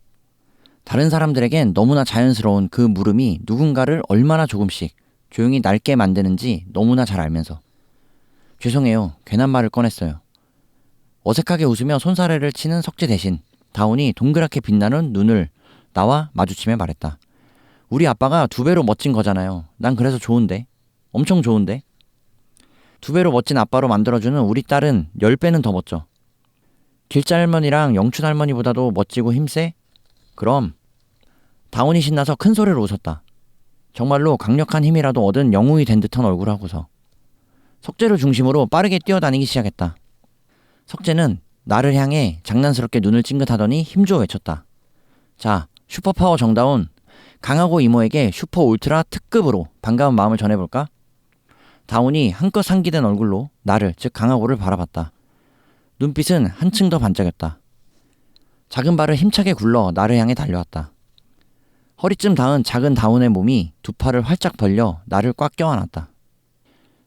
다른 사람들에겐 너무나 자연스러운 그 물음이 누군가를 얼마나 조금씩 조용히 낡게 만드는지 너무나 잘 알면서. 죄송해요. 괜한 말을 꺼냈어요. 어색하게 웃으며 손사래를 치는 석재 대신 다운이 동그랗게 빛나는 눈을 나와 마주치며 말했다. 우리 아빠가 2배로 멋진 거잖아요. 난 그래서 좋은데. 엄청 좋은데. 2배로 멋진 아빠로 만들어주는 우리 딸은 10배는 더 멋져. 길자 할머니랑 영춘 할머니보다도 멋지고 힘세? 그럼. 다운이 신나서 큰 소리로 웃었다. 정말로 강력한 힘이라도 얻은 영웅이 된 듯한 얼굴하고서. 석재를 중심으로 빠르게 뛰어다니기 시작했다. 석재는 나를 향해 장난스럽게 눈을 찡긋하더니 힘주어 외쳤다. 자, 슈퍼파워 정다운, 강하고 이모에게 슈퍼 울트라 특급으로 반가운 마음을 전해볼까? 다운이 한껏 상기된 얼굴로 나를, 즉 강하고를 바라봤다. 눈빛은 한층 더 반짝였다. 작은 발을 힘차게 굴러 나를 향해 달려왔다. 허리쯤 닿은 작은 다운의 몸이 두 팔을 활짝 벌려 나를 꽉 껴안았다.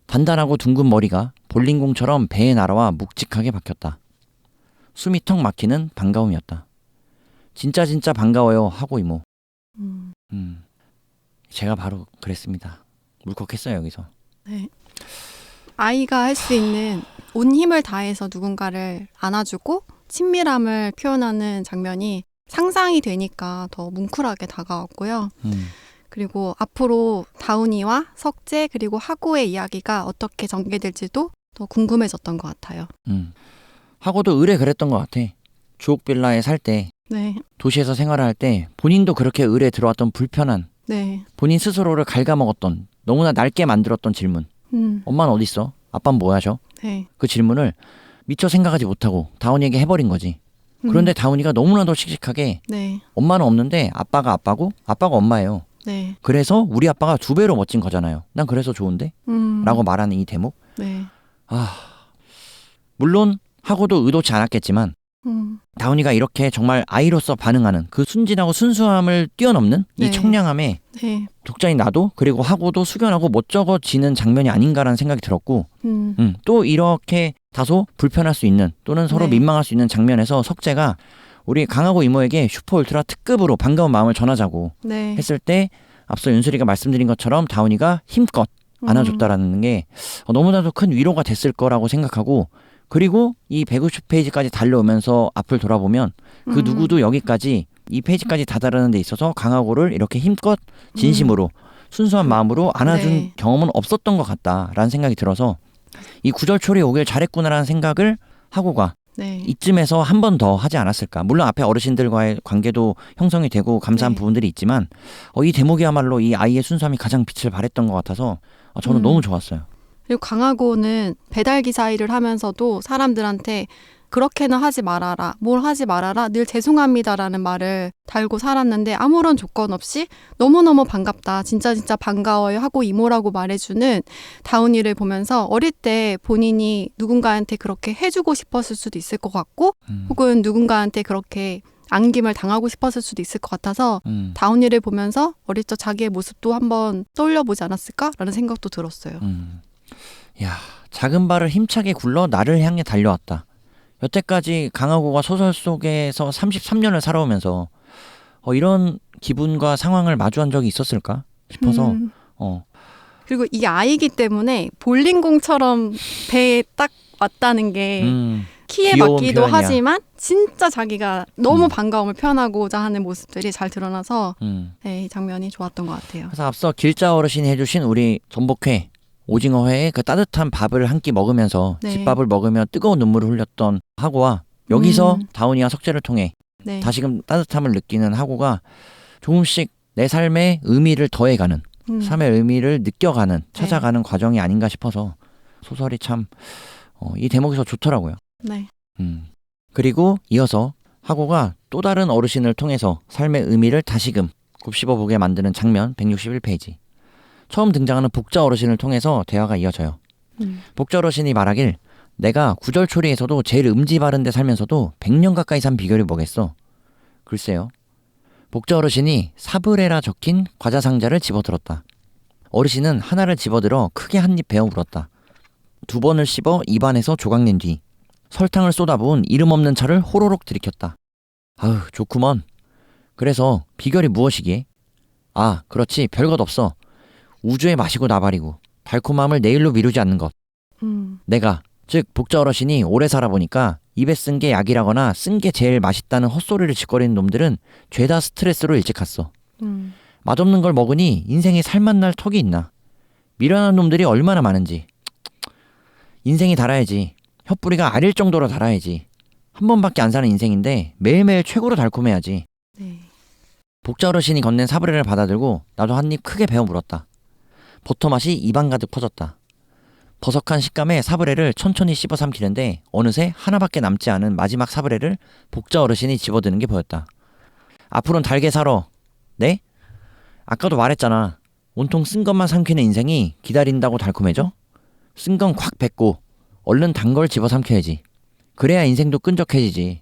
단단하고 둥근 머리가 볼링공처럼 배에 날아와 묵직하게 박혔다. 숨이 턱 막히는 반가움이었다. 진짜 반가워요 하고 이모. 제가 바로 그랬습니다. 울컥했어요 여기서. 네. 아이가 할 수 있는 온 힘을 다해서 누군가를 안아주고 친밀함을 표현하는 장면이 상상이 되니까 더 뭉클하게 다가왔고요. 그리고 앞으로 다운이와 석재 그리고 하고의 이야기가 어떻게 전개될지도 더 궁금해졌던 것 같아요. 하고도 의뢰 그랬던 것 같아. 주옥 빌라에 살 때, 네. 도시에서 생활할 때 본인도 그렇게 의뢰 들어왔던 불편한, 네. 본인 스스로를 갉아먹었던, 너무나 낡게 만들었던 질문. 엄마는 어디 있어? 아빠는 뭐 하셔? 네. 그 질문을 미처 생각하지 못하고 다운이에게 해버린 거지. 그런데 다운이가 너무나도 씩씩하게 네. 엄마는 없는데 아빠가 아빠고 아빠가 엄마예요. 네. 그래서 우리 아빠가 2배로 멋진 거잖아요. 난 그래서 좋은데? 라고 말하는 이 대목. 네. 물론 하고도 의도치 않았겠지만 다운이가 이렇게 정말 아이로서 반응하는 그 순진하고 순수함을 뛰어넘는 이 네. 청량함에 네. 독자인 나도 그리고 하고도 숙연하고 멋쩍어지는 장면이 아닌가라는 생각이 들었고 또 이렇게 다소 불편할 수 있는 또는 서로 네. 민망할 수 있는 장면에서 석재가 우리 강하고 이모에게 슈퍼 울트라 특급으로 반가운 마음을 전하자고 네. 했을 때 앞서 윤슬이가 말씀드린 것처럼 다운이가 힘껏 안아줬다라는 게 너무나도 큰 위로가 됐을 거라고 생각하고 그리고 이 150페이지까지 달려오면서 앞을 돌아보면 그 누구도 여기까지 이 페이지까지 다다르는 데 있어서 강하고를 이렇게 힘껏 진심으로 순수한 마음으로 안아준 네. 경험은 없었던 것 같다라는 생각이 들어서 이 구절초리 오길 잘했구나라는 생각을 하고가 네. 이쯤에서 한 번 더 하지 않았을까. 물론 앞에 어르신들과의 관계도 형성이 되고 감사한 네. 부분들이 있지만 이 대목이야말로 이 아이의 순수함이 가장 빛을 발했던 것 같아서 저는 너무 좋았어요. 그리고 강하고는 배달기사 일을 하면서도 사람들한테 그렇게는 하지 말아라, 뭘 하지 말아라, 늘 죄송합니다라는 말을 달고 살았는데 아무런 조건 없이 너무너무 반갑다, 진짜 반가워요 하고 이모라고 말해주는 다운이를 보면서 어릴 때 본인이 누군가한테 그렇게 해주고 싶었을 수도 있을 것 같고 혹은 누군가한테 그렇게 안김을 당하고 싶었을 수도 있을 것 같아서 다운이를 보면서 어릴 적 자기의 모습도 한번 떠올려보지 않았을까라는 생각도 들었어요. 야, 작은 발을 힘차게 굴러 나를 향해 달려왔다. 여태까지 강하고가 소설 속에서 33년을 살아오면서 이런 기분과 상황을 마주한 적이 있었을까 싶어서 그리고 이게 아이기 때문에 볼링공처럼 배에 딱 왔다는 게 키에 귀여운 맞기도 표현이야. 하지만 진짜 자기가 너무 반가움을 표현하고자 하는 모습들이 잘 드러나서 네, 이 장면이 좋았던 것 같아요. 그래서 앞서 길자 어르신이 해주신 우리 전복회, 오징어회의 그 따뜻한 밥을 한 끼 먹으면서 네. 집밥을 먹으며 뜨거운 눈물을 흘렸던 하고와 여기서 다운이와 석재를 통해 네. 다시금 따뜻함을 느끼는 하고가 조금씩 내 삶의 의미를 더해가는 삶의 의미를 느껴가는 찾아가는 과정이 아닌가 싶어서 소설이 참 이 대목에서 좋더라고요. 네. 그리고 이어서 하고가 또 다른 어르신을 통해서 삶의 의미를 다시금 곱씹어보게 만드는 장면 161페이지. 처음 등장하는 복자 어르신을 통해서 대화가 이어져요. 복자 어르신이 말하길 내가 구절초리에서도 제일 음지 바른 데 살면서도 100년 가까이 산 비결이 뭐겠어? 글쎄요. 복자 어르신이 사브레라 적힌 과자 상자를 집어들었다. 어르신은 하나를 집어들어 크게 한 입 베어 물었다. 2번을 씹어 입안에서 조각낸 뒤 설탕을 쏟아부은 이름 없는 차를 호로록 들이켰다. 아우 좋구먼. 그래서 비결이 무엇이기에? 아 그렇지 별것 없어. 우주에 마시고 나발이고 달콤함을 내일로 미루지 않는 것. 내가 즉 복자 어르신이 오래 살아보니까 입에 쓴 게 약이라거나 쓴 게 제일 맛있다는 헛소리를 짓거리는 놈들은 죄다 스트레스로 일찍 갔어. 맛없는 걸 먹으니 인생이 살맛날 턱이 있나. 미련한 놈들이 얼마나 많은지. 인생이 달아야지. 혀뿌리가 아릴 정도로 달아야지. 한 번밖에 안 사는 인생인데 매일매일 최고로 달콤해야지. 네. 복자 어르신이 건넨 사브레를 받아들고 나도 한 입 크게 베어 물었다. 버터 맛이 입안 가득 퍼졌다. 버석한 식감의 사브레를 천천히 씹어 삼키는데 어느새 하나밖에 남지 않은 마지막 사브레를 복자 어르신이 집어드는 게 보였다. 앞으로는 달게 살아. 네? 아까도 말했잖아. 온통 쓴 것만 삼키는 인생이 기다린다고 달콤해져? 쓴 건 콱 뱉고 얼른 단 걸 집어 삼켜야지. 그래야 인생도 끈적해지지.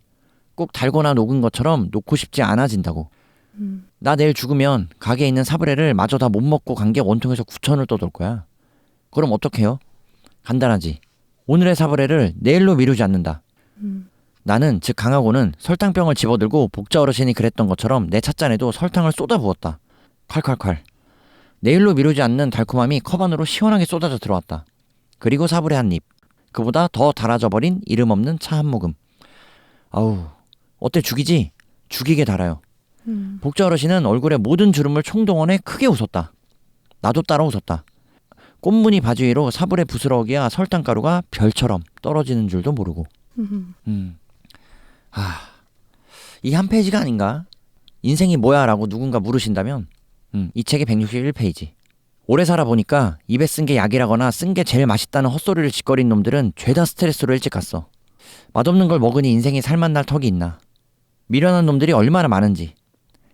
꼭 달거나 녹은 것처럼 놓고 싶지 않아진다고. 나 내일 죽으면 가게에 있는 사브레를 마저 다 못 먹고 간 게 원통에서 9천을 떠돌 거야. 그럼 어떡해요? 간단하지. 오늘의 사브레를 내일로 미루지 않는다. 나는 즉 강하고는 설탕병을 집어들고 복자 어르신이 그랬던 것처럼 내 찻잔에도 설탕을 쏟아부었다. 콸콸콸. 내일로 미루지 않는 달콤함이 컵 안으로 시원하게 쏟아져 들어왔다. 그리고 사브레 한 입. 그보다 더 달아져 버린 이름 없는 차 한 모금. 아우 어때 죽이지? 죽이게 달아요. 복자 어르신은 얼굴에 모든 주름을 총동원해 크게 웃었다. 나도 따라 웃었다. 꽃무늬 바지 위로 사브레 부스러기와 설탕가루가 별처럼 떨어지는 줄도 모르고. 이 한 페이지가 아닌가? 인생이 뭐야? 라고 누군가 물으신다면 이 책의 161페이지. 오래 살아보니까 입에 쓴 게 약이라거나 쓴 게 제일 맛있다는 헛소리를 짓거린 놈들은 죄다 스트레스로 일찍 갔어. 맛없는 걸 먹으니 인생이 살맛날 턱이 있나. 미련한 놈들이 얼마나 많은지.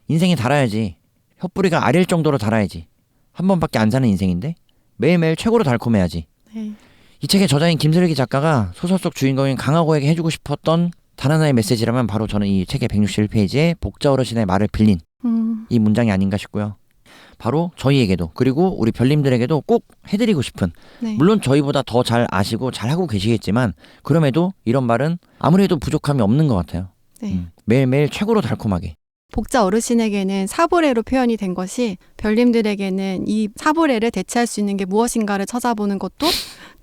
인생이 달아야지. 혀뿌리가 아릴 정도로 달아야지. 한 번밖에 안 사는 인생인데 매일매일 최고로 달콤해야지. 네. 이 책의 저자인 김슬기 작가가 소설 속 주인공인 강하고에게 해주고 싶었던 단 하나의 메시지라면 바로 저는 이 책의 161페이지에 복자 어르신의 말을 빌린 이 문장이 아닌가 싶고요. 바로 저희에게도 그리고 우리 별님들에게도 꼭 해드리고 싶은 네. 물론 저희보다 더 잘 아시고 잘 하고 계시겠지만 그럼에도 이런 말은 아무래도 부족함이 없는 것 같아요. 네. 매일매일 최고로 달콤하게. 복자 어르신에게는 사브레로 표현이 된 것이 별님들에게는 이 사브레를 대체할 수 있는 게 무엇인가를 찾아보는 것도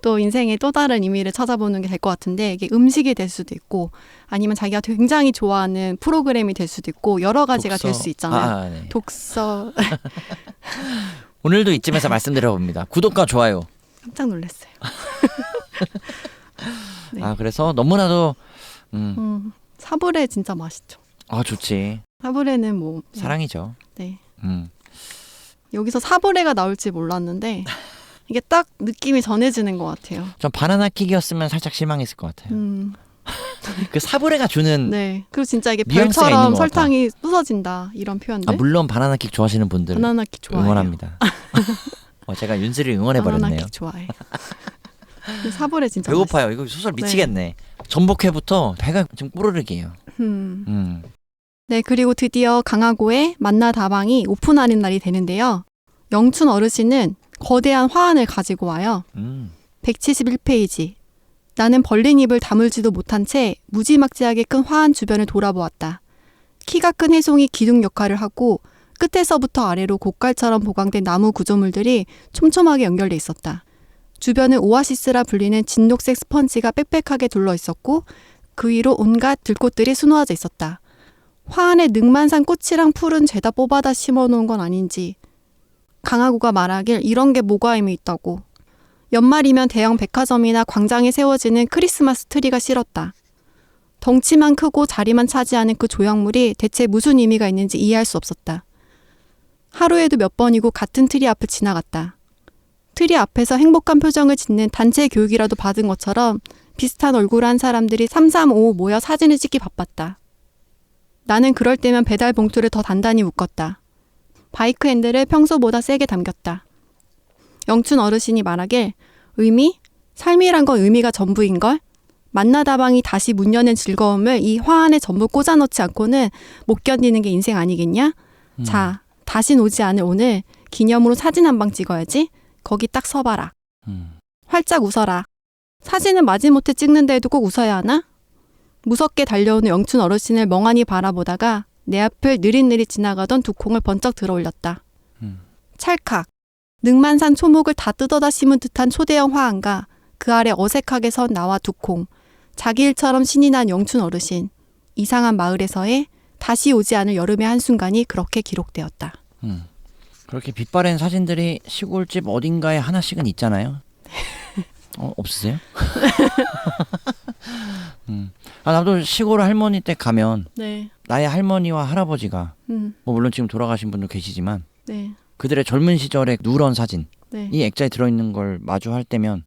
또 인생의 또 다른 의미를 찾아보는 게 될 것 같은데 이게 음식이 될 수도 있고 아니면 자기가 굉장히 좋아하는 프로그램이 될 수도 있고 여러 가지가 될 수 있잖아요. 네. 독서. 오늘도 이쯤에서 말씀드려봅니다. 구독과 좋아요. 깜짝 놀랐어요. 네. 그래서 너무나도 사브레 진짜 맛있죠. 좋지. 사브레는 뭐 사랑이죠. 네. 여기서 여기서 사브레가 나올지 몰랐는데 이게 딱 느낌이 전해지는 것 같아요. 전 바나나 킥이었으면 살짝 실망했을 것 같아요. 그 사브레가 주는 네. 그리고 진짜 이게 뉘앙스가 있는 별처럼 것 설탕이 부서진다 이런 표현들. 물론 바나나 킥 좋아하시는 분들 바나나 킥 좋아해요. 응원합니다. 제가 윤슬을 응원해 바나나 버렸네요. 킥 좋아해. 사브레 진짜 배고파요. 이거 소설 미치겠네. 전복회부터 배가 좀 꼬르륵이에요. 네, 그리고 드디어 강하고의 만나 다방이 오픈하는 날이 되는데요. 영춘 어르신은 거대한 화환을 가지고 와요. 171페이지. 나는 벌린 입을 다물지도 못한 채 무지막지하게 큰 화환 주변을 돌아보았다. 키가 큰 해송이 기둥 역할을 하고 끝에서부터 아래로 곡갈처럼 보강된 나무 구조물들이 촘촘하게 연결돼 있었다. 주변은 오아시스라 불리는 진녹색 스펀지가 빽빽하게 둘러 있었고 그 위로 온갖 들꽃들이 수놓아져 있었다. 화 안에 늑만산 꽃이랑 풀은 죄다 뽑아다 심어놓은 건 아닌지 강하구가 말하길 이런 게 뭐가 의미 있다고. 연말이면 대형 백화점이나 광장에 세워지는 크리스마스 트리가 싫었다. 덩치만 크고 자리만 차지하는 그 조형물이 대체 무슨 의미가 있는지 이해할 수 없었다. 하루에도 몇 번이고 같은 트리 앞을 지나갔다. 트리 앞에서 행복한 표정을 짓는 단체 교육이라도 받은 것처럼 비슷한 얼굴 한 사람들이 335 모여 사진을 찍기 바빴다. 나는 그럴 때면 배달 봉투를 더 단단히 묶었다. 바이크 핸들을 평소보다 세게 당겼다. 영춘 어르신이 말하길 의미? 삶이란 건 의미가 전부인걸? 만나다방이 다시 문 여는 즐거움을 이 화 안에 전부 꽂아넣지 않고는 못 견디는 게 인생 아니겠냐? 자, 다신 오지 않을 오늘 기념으로 사진 한 방 찍어야지. 거기 딱 서봐라. 활짝 웃어라. 사진은 마지못해 찍는데도 꼭 웃어야 하나? 무섭게 달려오는 영춘 어르신을 멍하니 바라보다가 내 앞을 느릿느릿 지나가던 두 콩을 번쩍 들어올렸다. 찰칵. 늑만산 초목을 다 뜯어다 심은 듯한 초대형 화환과 그 아래 어색하게 선 나와 두 콩. 자기 일처럼 신이 난 영춘 어르신. 이상한 마을에서의 다시 오지 않을 여름의 한순간이 그렇게 기록되었다. 그렇게 빛바랜 사진들이 시골집 어딘가에 하나씩은 있잖아요. 없으세요? 나도 시골 할머니 댁 가면 네. 나의 할머니와 할아버지가 뭐 물론 지금 돌아가신 분도 계시지만 네. 그들의 젊은 시절의 누런 사진 네. 이 액자에 들어있는 걸 마주할 때면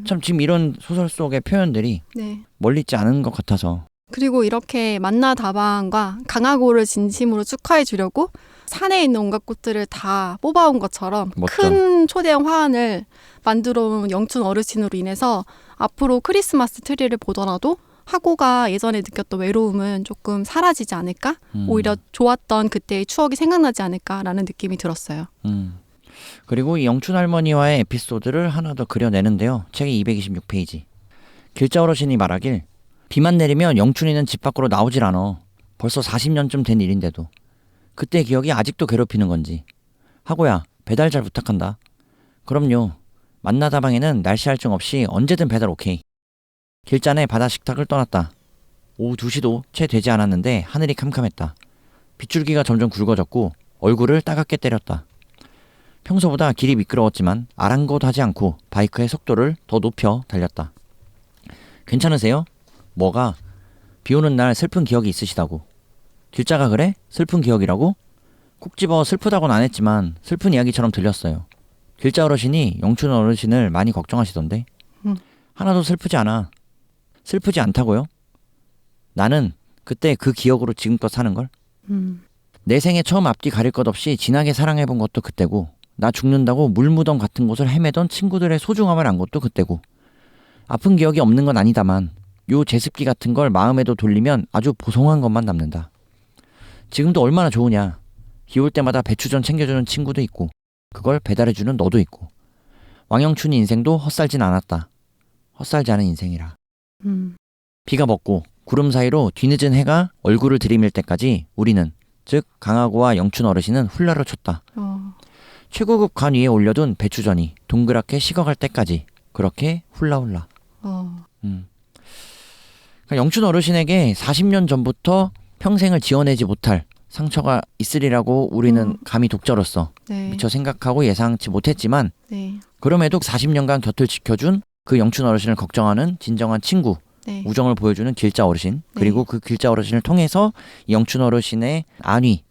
참 지금 이런 소설 속의 표현들이 네. 멀리 있지 않은 것 같아서. 그리고 이렇게 만나다방과 강하고를 진심으로 축하해 주려고 산에 있는 온갖 꽃들을 다 뽑아온 것처럼 멋져. 큰 초대형 화환을 만들어 온 영춘 어르신으로 인해서 앞으로 크리스마스 트리를 보더라도 하고가 예전에 느꼈던 외로움은 조금 사라지지 않을까? 오히려 좋았던 그때의 추억이 생각나지 않을까라는 느낌이 들었어요. 그리고 이 영춘 할머니와의 에피소드를 하나 더 그려내는데요. 책이 226페이지. 길자 어르신이 말하길 비만 내리면 영춘이는 집 밖으로 나오질 않아. 벌써 40년쯤 된 일인데도. 그때 기억이 아직도 괴롭히는 건지. 하고야 배달 잘 부탁한다. 그럼요. 만나다방에는 날씨 할증 없이 언제든 배달 오케이. 길자네 바다 식탁을 떠났다. 오후 2시도 채 되지 않았는데 하늘이 캄캄했다. 빗줄기가 점점 굵어졌고 얼굴을 따갑게 때렸다. 평소보다 길이 미끄러웠지만 아랑곳하지 않고 바이크의 속도를 더 높여 달렸다. 괜찮으세요? 뭐가? 비 오는 날 슬픈 기억이 있으시다고. 길자가 그래? 슬픈 기억이라고? 콕 집어 슬프다고는 안 했지만 슬픈 이야기처럼 들렸어요. 길자 어르신이 영춘 어르신을 많이 걱정하시던데. 하나도 슬프지 않아. 슬프지 않다고요? 나는 그때 그 기억으로 지금껏 사는걸? 내 생에 처음 앞뒤 가릴 것 없이 진하게 사랑해본 것도 그때고 나 죽는다고 물무덤 같은 곳을 헤매던 친구들의 소중함을 안 것도 그때고 아픈 기억이 없는 건 아니다만 요 제습기 같은 걸 마음에도 돌리면 아주 보송한 것만 남는다. 지금도 얼마나 좋으냐. 비 올 때마다 배추전 챙겨주는 친구도 있고 그걸 배달해주는 너도 있고 왕영춘이 인생도 헛살진 않았다. 헛살지 않은 인생이라. 비가 먹고 구름 사이로 뒤늦은 해가 얼굴을 들이밀 때까지 우리는 즉 강하고와 영춘 어르신은 훌라를 쳤다. 최고급 관 위에 올려둔 배추전이 동그랗게 식어갈 때까지 그렇게 훌라훌라. 그러니까 영춘 어르신에게 40년 전부터 평생을 지어내지 못할 상처가 있으리라고 우리는 감히 독자로서 네. 미처 생각하고 예상치 못했지만 네. 그럼에도 40년간 곁을 지켜준 그 영춘 어르신을 걱정하는 진정한 친구, 네. 우정을 보여주는 길자 어르신, 그리고 그 길자 어르신을 통해서 이 영춘 어르신의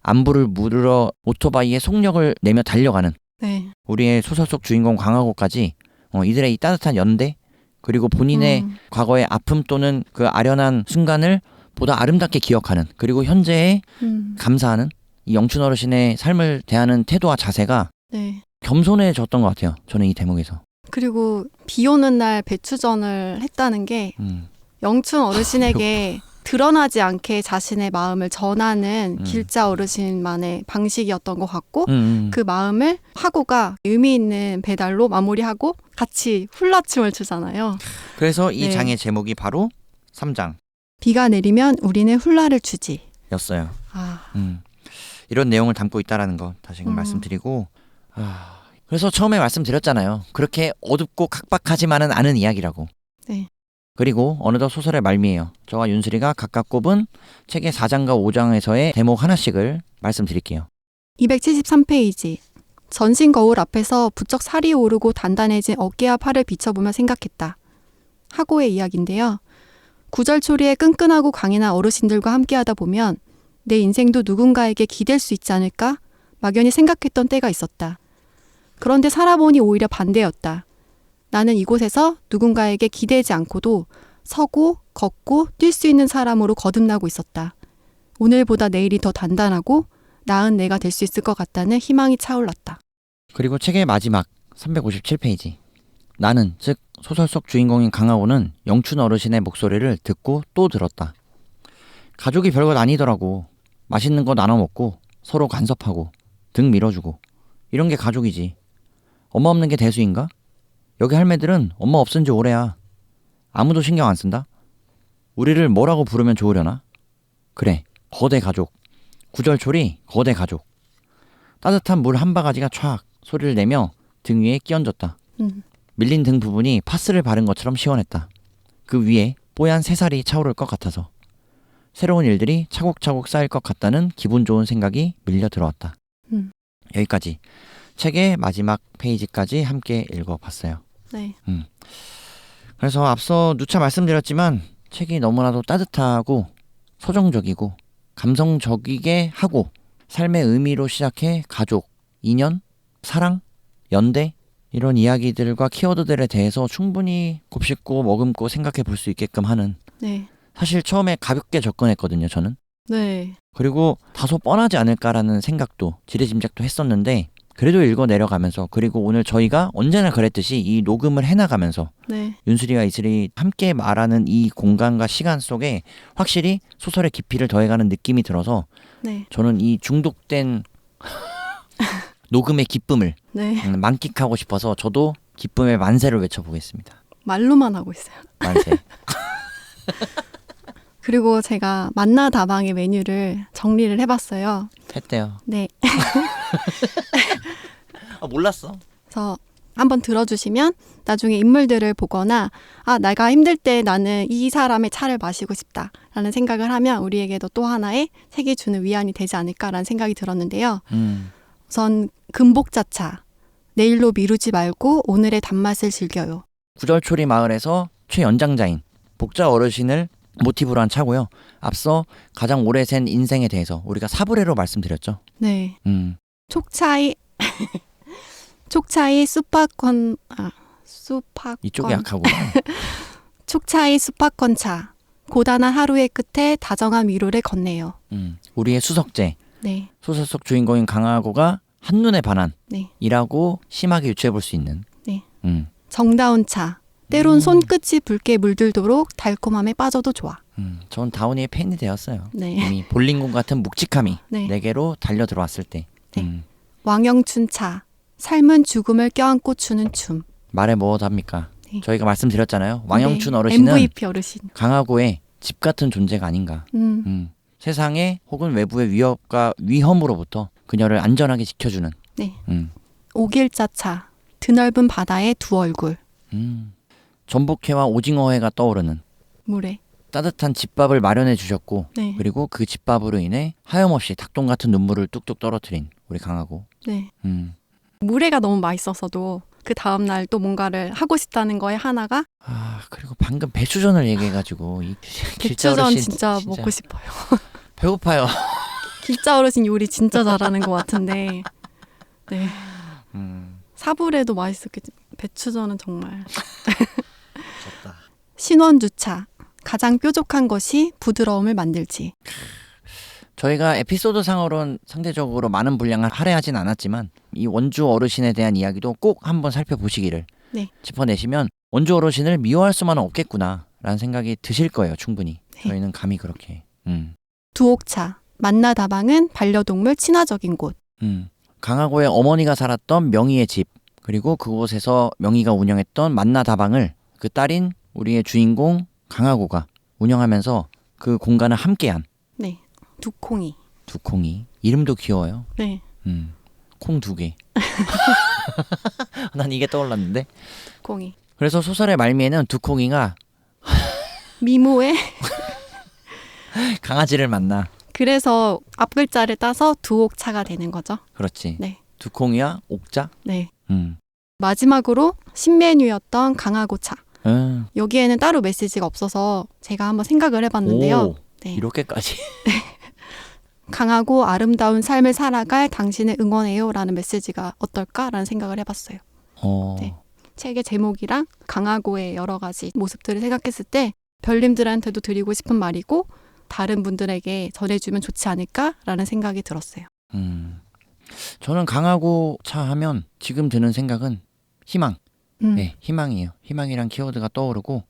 안부를 물으러 오토바이에 속력을 내며 달려가는 네. 우리의 소설 속 주인공 광하고까지 이들의 이 따뜻한 연대 그리고 본인의 과거의 아픔 또는 그 아련한 순간을 보다 아름답게 기억하는 그리고 현재에 감사하는 이 영춘 어르신의 삶을 대하는 태도와 자세가 네. 겸손해졌던 것 같아요. 저는 이 대목에서. 그리고 비 오는 날 배추전을 했다는 게 영춘 어르신에게 드러나지 않게 자신의 마음을 전하는 길자 어르신만의 방식이었던 것 같고 그 마음을 하고가 의미 있는 배달로 마무리하고 같이 훌라춤을 추잖아요. 그래서 이 네. 장의 제목이 바로 3장 비가 내리면 우리는 훌라를 추지. 였어요. 아, 이런 내용을 담고 있다라는 거 다시금 말씀드리고 그래서 처음에 말씀드렸잖아요. 그렇게 어둡고 각박하지만은 않은 이야기라고. 네. 그리고 어느덧 소설의 말미에요. 저와 윤슬이가 각각 꼽은 책의 4장과 5장에서의 대목 하나씩을 말씀드릴게요. 273페이지. 전신 거울 앞에서 부쩍 살이 오르고 단단해진 어깨와 팔을 비춰보며 생각했다. 하고의 이야기인데요. 구절초리에 끈끈하고 강인한 어르신들과 함께하다 보면 내 인생도 누군가에게 기댈 수 있지 않을까? 막연히 생각했던 때가 있었다. 그런데 살아보니 오히려 반대였다. 나는 이곳에서 누군가에게 기대지 않고도 서고 걷고 뛸 수 있는 사람으로 거듭나고 있었다. 오늘보다 내일이 더 단단하고 나은 내가 될 수 있을 것 같다는 희망이 차올랐다. 그리고 책의 마지막 357페이지. 나는, 즉 소설 속 주인공인 강하고는 영춘 어르신의 목소리를 듣고 또 들었다. 가족이 별것 아니더라고. 맛있는 거 나눠 먹고 서로 간섭하고 등 밀어주고 이런 게 가족이지. 엄마 없는 게 대수인가? 여기 할매들은 엄마 없은 지 오래야. 아무도 신경 안 쓴다. 우리를 뭐라고 부르면 좋으려나? 그래, 거대 가족. 구절초리 거대 가족. 따뜻한 물 한 바가지가 촥 소리를 내며 등 위에 끼얹었다. 밀린 등 부분이 파스를 바른 것처럼 시원했다. 그 위에 뽀얀 새살이 차오를 것 같아서. 새로운 일들이 차곡차곡 쌓일 것 같다는 기분 좋은 생각이 밀려 들어왔다. 여기까지 책의 마지막 페이지까지 함께 읽어봤어요. 네. 그래서 앞서 누차 말씀드렸지만 책이 너무나도 따뜻하고 서정적이고 감성적이게 하고 삶의 의미로 시작해 가족, 인연, 사랑, 연대 이런 이야기들과 키워드들에 대해서 충분히 곱씹고 머금고 생각해 볼 수 있게끔 하는 네. 사실 처음에 가볍게 접근했거든요, 저는. 네. 그리고 다소 뻔하지 않을까라는 생각도 지레짐작도 했었는데 그래도 읽어 내려가면서 그리고 오늘 저희가 언제나 그랬듯이 이 녹음을 해나가면서 네. 윤슬이와 이슬이 함께 말하는 이 공간과 시간 속에 확실히 소설의 깊이를 더해가는 느낌이 들어서 네. 저는 이 중독된 녹음의 기쁨을 네. 만끽하고 싶어서 저도 기쁨의 만세를 외쳐보겠습니다. 말로만 하고 있어요. 만세. 그리고 제가 만나 다방의 메뉴를 정리를 해봤어요. 했대요. 네. 몰랐어. 그래서 한번 들어주시면 나중에 인물들을 보거나 내가 힘들 때 나는 이 사람의 차를 마시고 싶다라는 생각을 하면 우리에게도 또 하나의 책이 주는 위안이 되지 않을까라는 생각이 들었는데요. 우선 금복자차. 내일로 미루지 말고 오늘의 단맛을 즐겨요. 구절초리 마을에서 최연장자인 복자 어르신을 모티브로 한 차고요. 앞서 가장 오래 센 인생에 대해서 우리가 사부례로 말씀드렸죠. 네. 촉차이 수파권 이쪽이 약하구나. 촉차이 수파권차. 고단한 하루의 끝에 다정한 위로를 건네요. 우리의 수석제. 네. 소설 속 주인공인 강하고가 한눈에 반한 네. 이라고 심하게 유추해 볼 수 있는. 네. 정다운 차. 때론 손끝이 붉게 물들도록 달콤함에 빠져도 좋아. 전 다운이의 팬이 되었어요. 네. 이미 볼링공 같은 묵직함이 네. 내게로 달려 들어왔을 때. 네. 왕영춘차. 삶은 죽음을 껴안고 추는 춤. 말해 뭐 합니까? 네. 저희가 말씀드렸잖아요. 왕영춘 네. 어르신은 MVP 어르신. 강하고의 집 같은 존재가 아닌가. 세상에 혹은 외부의 위협과 위험으로부터 그녀를 안전하게 지켜주는. 네. 오길자차. 드넓은 바다의 두 얼굴. 전복회와 오징어회가 떠오르는. 물에. 따뜻한 집밥을 마련해 주셨고 네. 그리고 그 집밥으로 인해 하염없이 닭똥 같은 눈물을 뚝뚝 떨어뜨린 우리 강하고. 네. 물회가 너무 맛있어서도 그 다음날 또 뭔가를 하고 싶다는 거에 하나가 그리고 방금 배추전을 얘기해가지고 이 길자 배추전 어르신 진짜 먹고 싶어요. 배고파요. 길자 어르신 요리 진짜 잘하는 것 같은데 네. 사불에도 맛있었겠지. 배추전은 정말. 좋다. 신원주차. 가장 뾰족한 것이 부드러움을 만들지. 저희가 에피소드 상으로는 상대적으로 많은 분량을 할애하진 않았지만 이 원주 어르신에 대한 이야기도 꼭 한번 살펴보시기를 네. 짚어내시면 원주 어르신을 미워할 수만은 없겠구나 라는 생각이 드실 거예요. 충분히. 네. 저희는 감히 그렇게. 두옥차. 만나다방은 반려동물 친화적인 곳. 강하고의 어머니가 살았던 명희의 집 그리고 그곳에서 명희가 운영했던 만나다방을 그 딸인 우리의 주인공 강하고가 운영하면서 그 공간을 함께한. 네. 두콩이. 두콩이. 이름도 귀여워요. 네. 콩 2개. 난 이게 떠올랐는데. 콩이. 그래서 소설의 말미에는 두콩이가 미모에 강아지를 만나. 그래서 앞글자를 따서 두옥차가 되는 거죠. 그렇지. 네. 두콩이와 옥자. 네. 음. 마지막으로 신메뉴였던 강하고차. 음. 여기에는 따로 메시지가 없어서 제가 한번 생각을 해봤는데요. 오, 네. 이렇게까지. 강하고 아름다운 삶을 살아갈 당신을 응원해요라는 메시지가 어떨까라는 생각을 해봤어요. 네. 책의 제목이랑 강하고의 여러 가지 모습들을 생각했을 때 별님들한테도 드리고 싶은 말이고 다른 분들에게 전해주면 좋지 않을까라는 생각이 들었어요. 저는 강하고 차 하면 지금 드는 생각은 희망. 네, 희망이에요. 희망이란 키워드가 떠오르고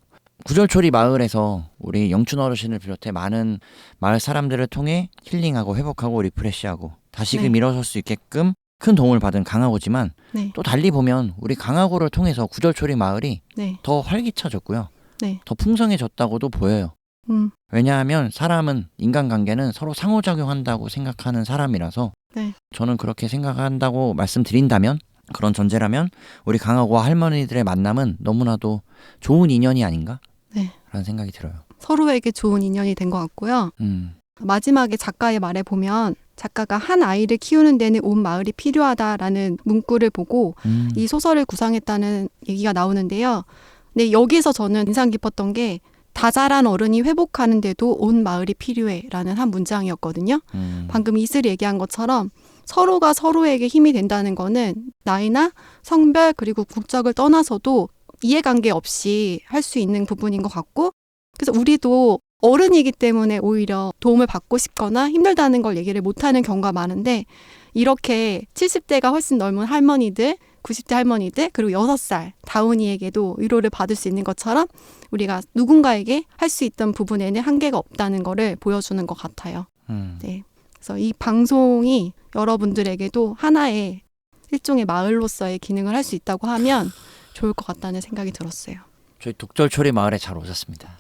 구절초리 마을에서 우리 영춘 어르신을 비롯해 많은 마을 사람들을 통해 힐링하고 회복하고 리프레시하고 다시금 네. 일어설 수 있게끔 큰 도움을 받은 강하고지만 네. 또 달리 보면 우리 강하고를 통해서 구절초리 마을이 네. 더 활기차졌고요. 네. 더 풍성해졌다고도 보여요. 왜냐하면 사람은 인간관계는 서로 상호작용한다고 생각하는 사람이라서 네. 저는 그렇게 생각한다고 말씀드린다면 그런 전제라면 우리 강하고와 할머니들의 만남은 너무나도 좋은 인연이 아닌가? 네. 라는 생각이 들어요. 서로에게 좋은 인연이 된 것 같고요. 마지막에 작가의 말에 보면 작가가 한 아이를 키우는 데는 온 마을이 필요하다라는 문구를 보고 이 소설을 구상했다는 얘기가 나오는데요. 근데 여기서 저는 인상 깊었던 게 다 자란 어른이 회복하는데도 온 마을이 필요해라는 한 문장이었거든요. 방금 이슬이 얘기한 것처럼 서로가 서로에게 힘이 된다는 거는 나이나 성별 그리고 국적을 떠나서도 이해관계 없이 할 수 있는 부분인 것 같고 그래서 우리도 어른이기 때문에 오히려 도움을 받고 싶거나 힘들다는 걸 얘기를 못하는 경우가 많은데 이렇게 70대가 훨씬 넘은 할머니들, 90대 할머니들 그리고 6살 다운이에게도 위로를 받을 수 있는 것처럼 우리가 누군가에게 할 수 있던 부분에는 한계가 없다는 거를 보여주는 것 같아요. 네. 그래서 이 방송이 여러분들에게도 하나의 일종의 마을로서의 기능을 할 수 있다고 하면 좋을 것 같다는 생각이 들었어요. 저희 독절초리 마을에 잘 오셨습니다.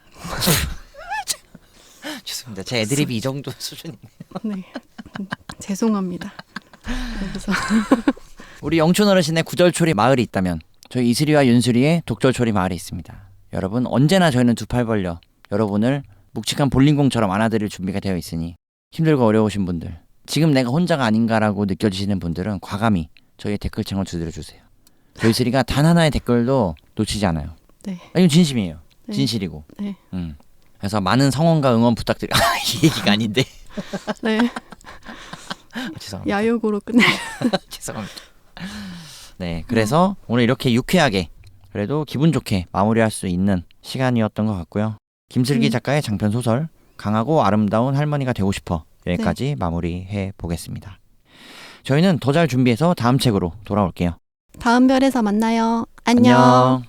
죄송합니다. 제 애드립이 이 정도 수준이네요. 네. 죄송합니다. 그래서 우리 영춘 어르신의 구절초리 마을이 있다면 저희 이슬이와 윤슬이의 독절초리 마을이 있습니다. 여러분 언제나 저희는 두 팔 벌려 여러분을 묵직한 볼링공처럼 안아드릴 준비가 되어 있으니 힘들고 어려우신 분들 지금 내가 혼자가 아닌가라고 느껴지시는 분들은 과감히 저희의 댓글창을 두드려주세요. 저희 이슬이가 단 하나의 댓글도 놓치지 않아요. 네. 이건 진심이에요. 네. 진실이고. 네. 그래서 많은 성원과 응원 부탁드려요. 이 얘기가 아닌데. 네. 죄송합니다. 야욕으로 끝내. 죄송합니다. 네, 그래서 오늘 이렇게 유쾌하게 그래도 기분 좋게 마무리할 수 있는 시간이었던 것 같고요. 김슬기 작가의 장편 소설 강하고 아름다운 할머니가 되고 싶어 여기까지 마무리해 보겠습니다. 저희는 더 잘 준비해서 다음 책으로 돌아올게요. 다음 별에서 만나요. 안녕. 안녕.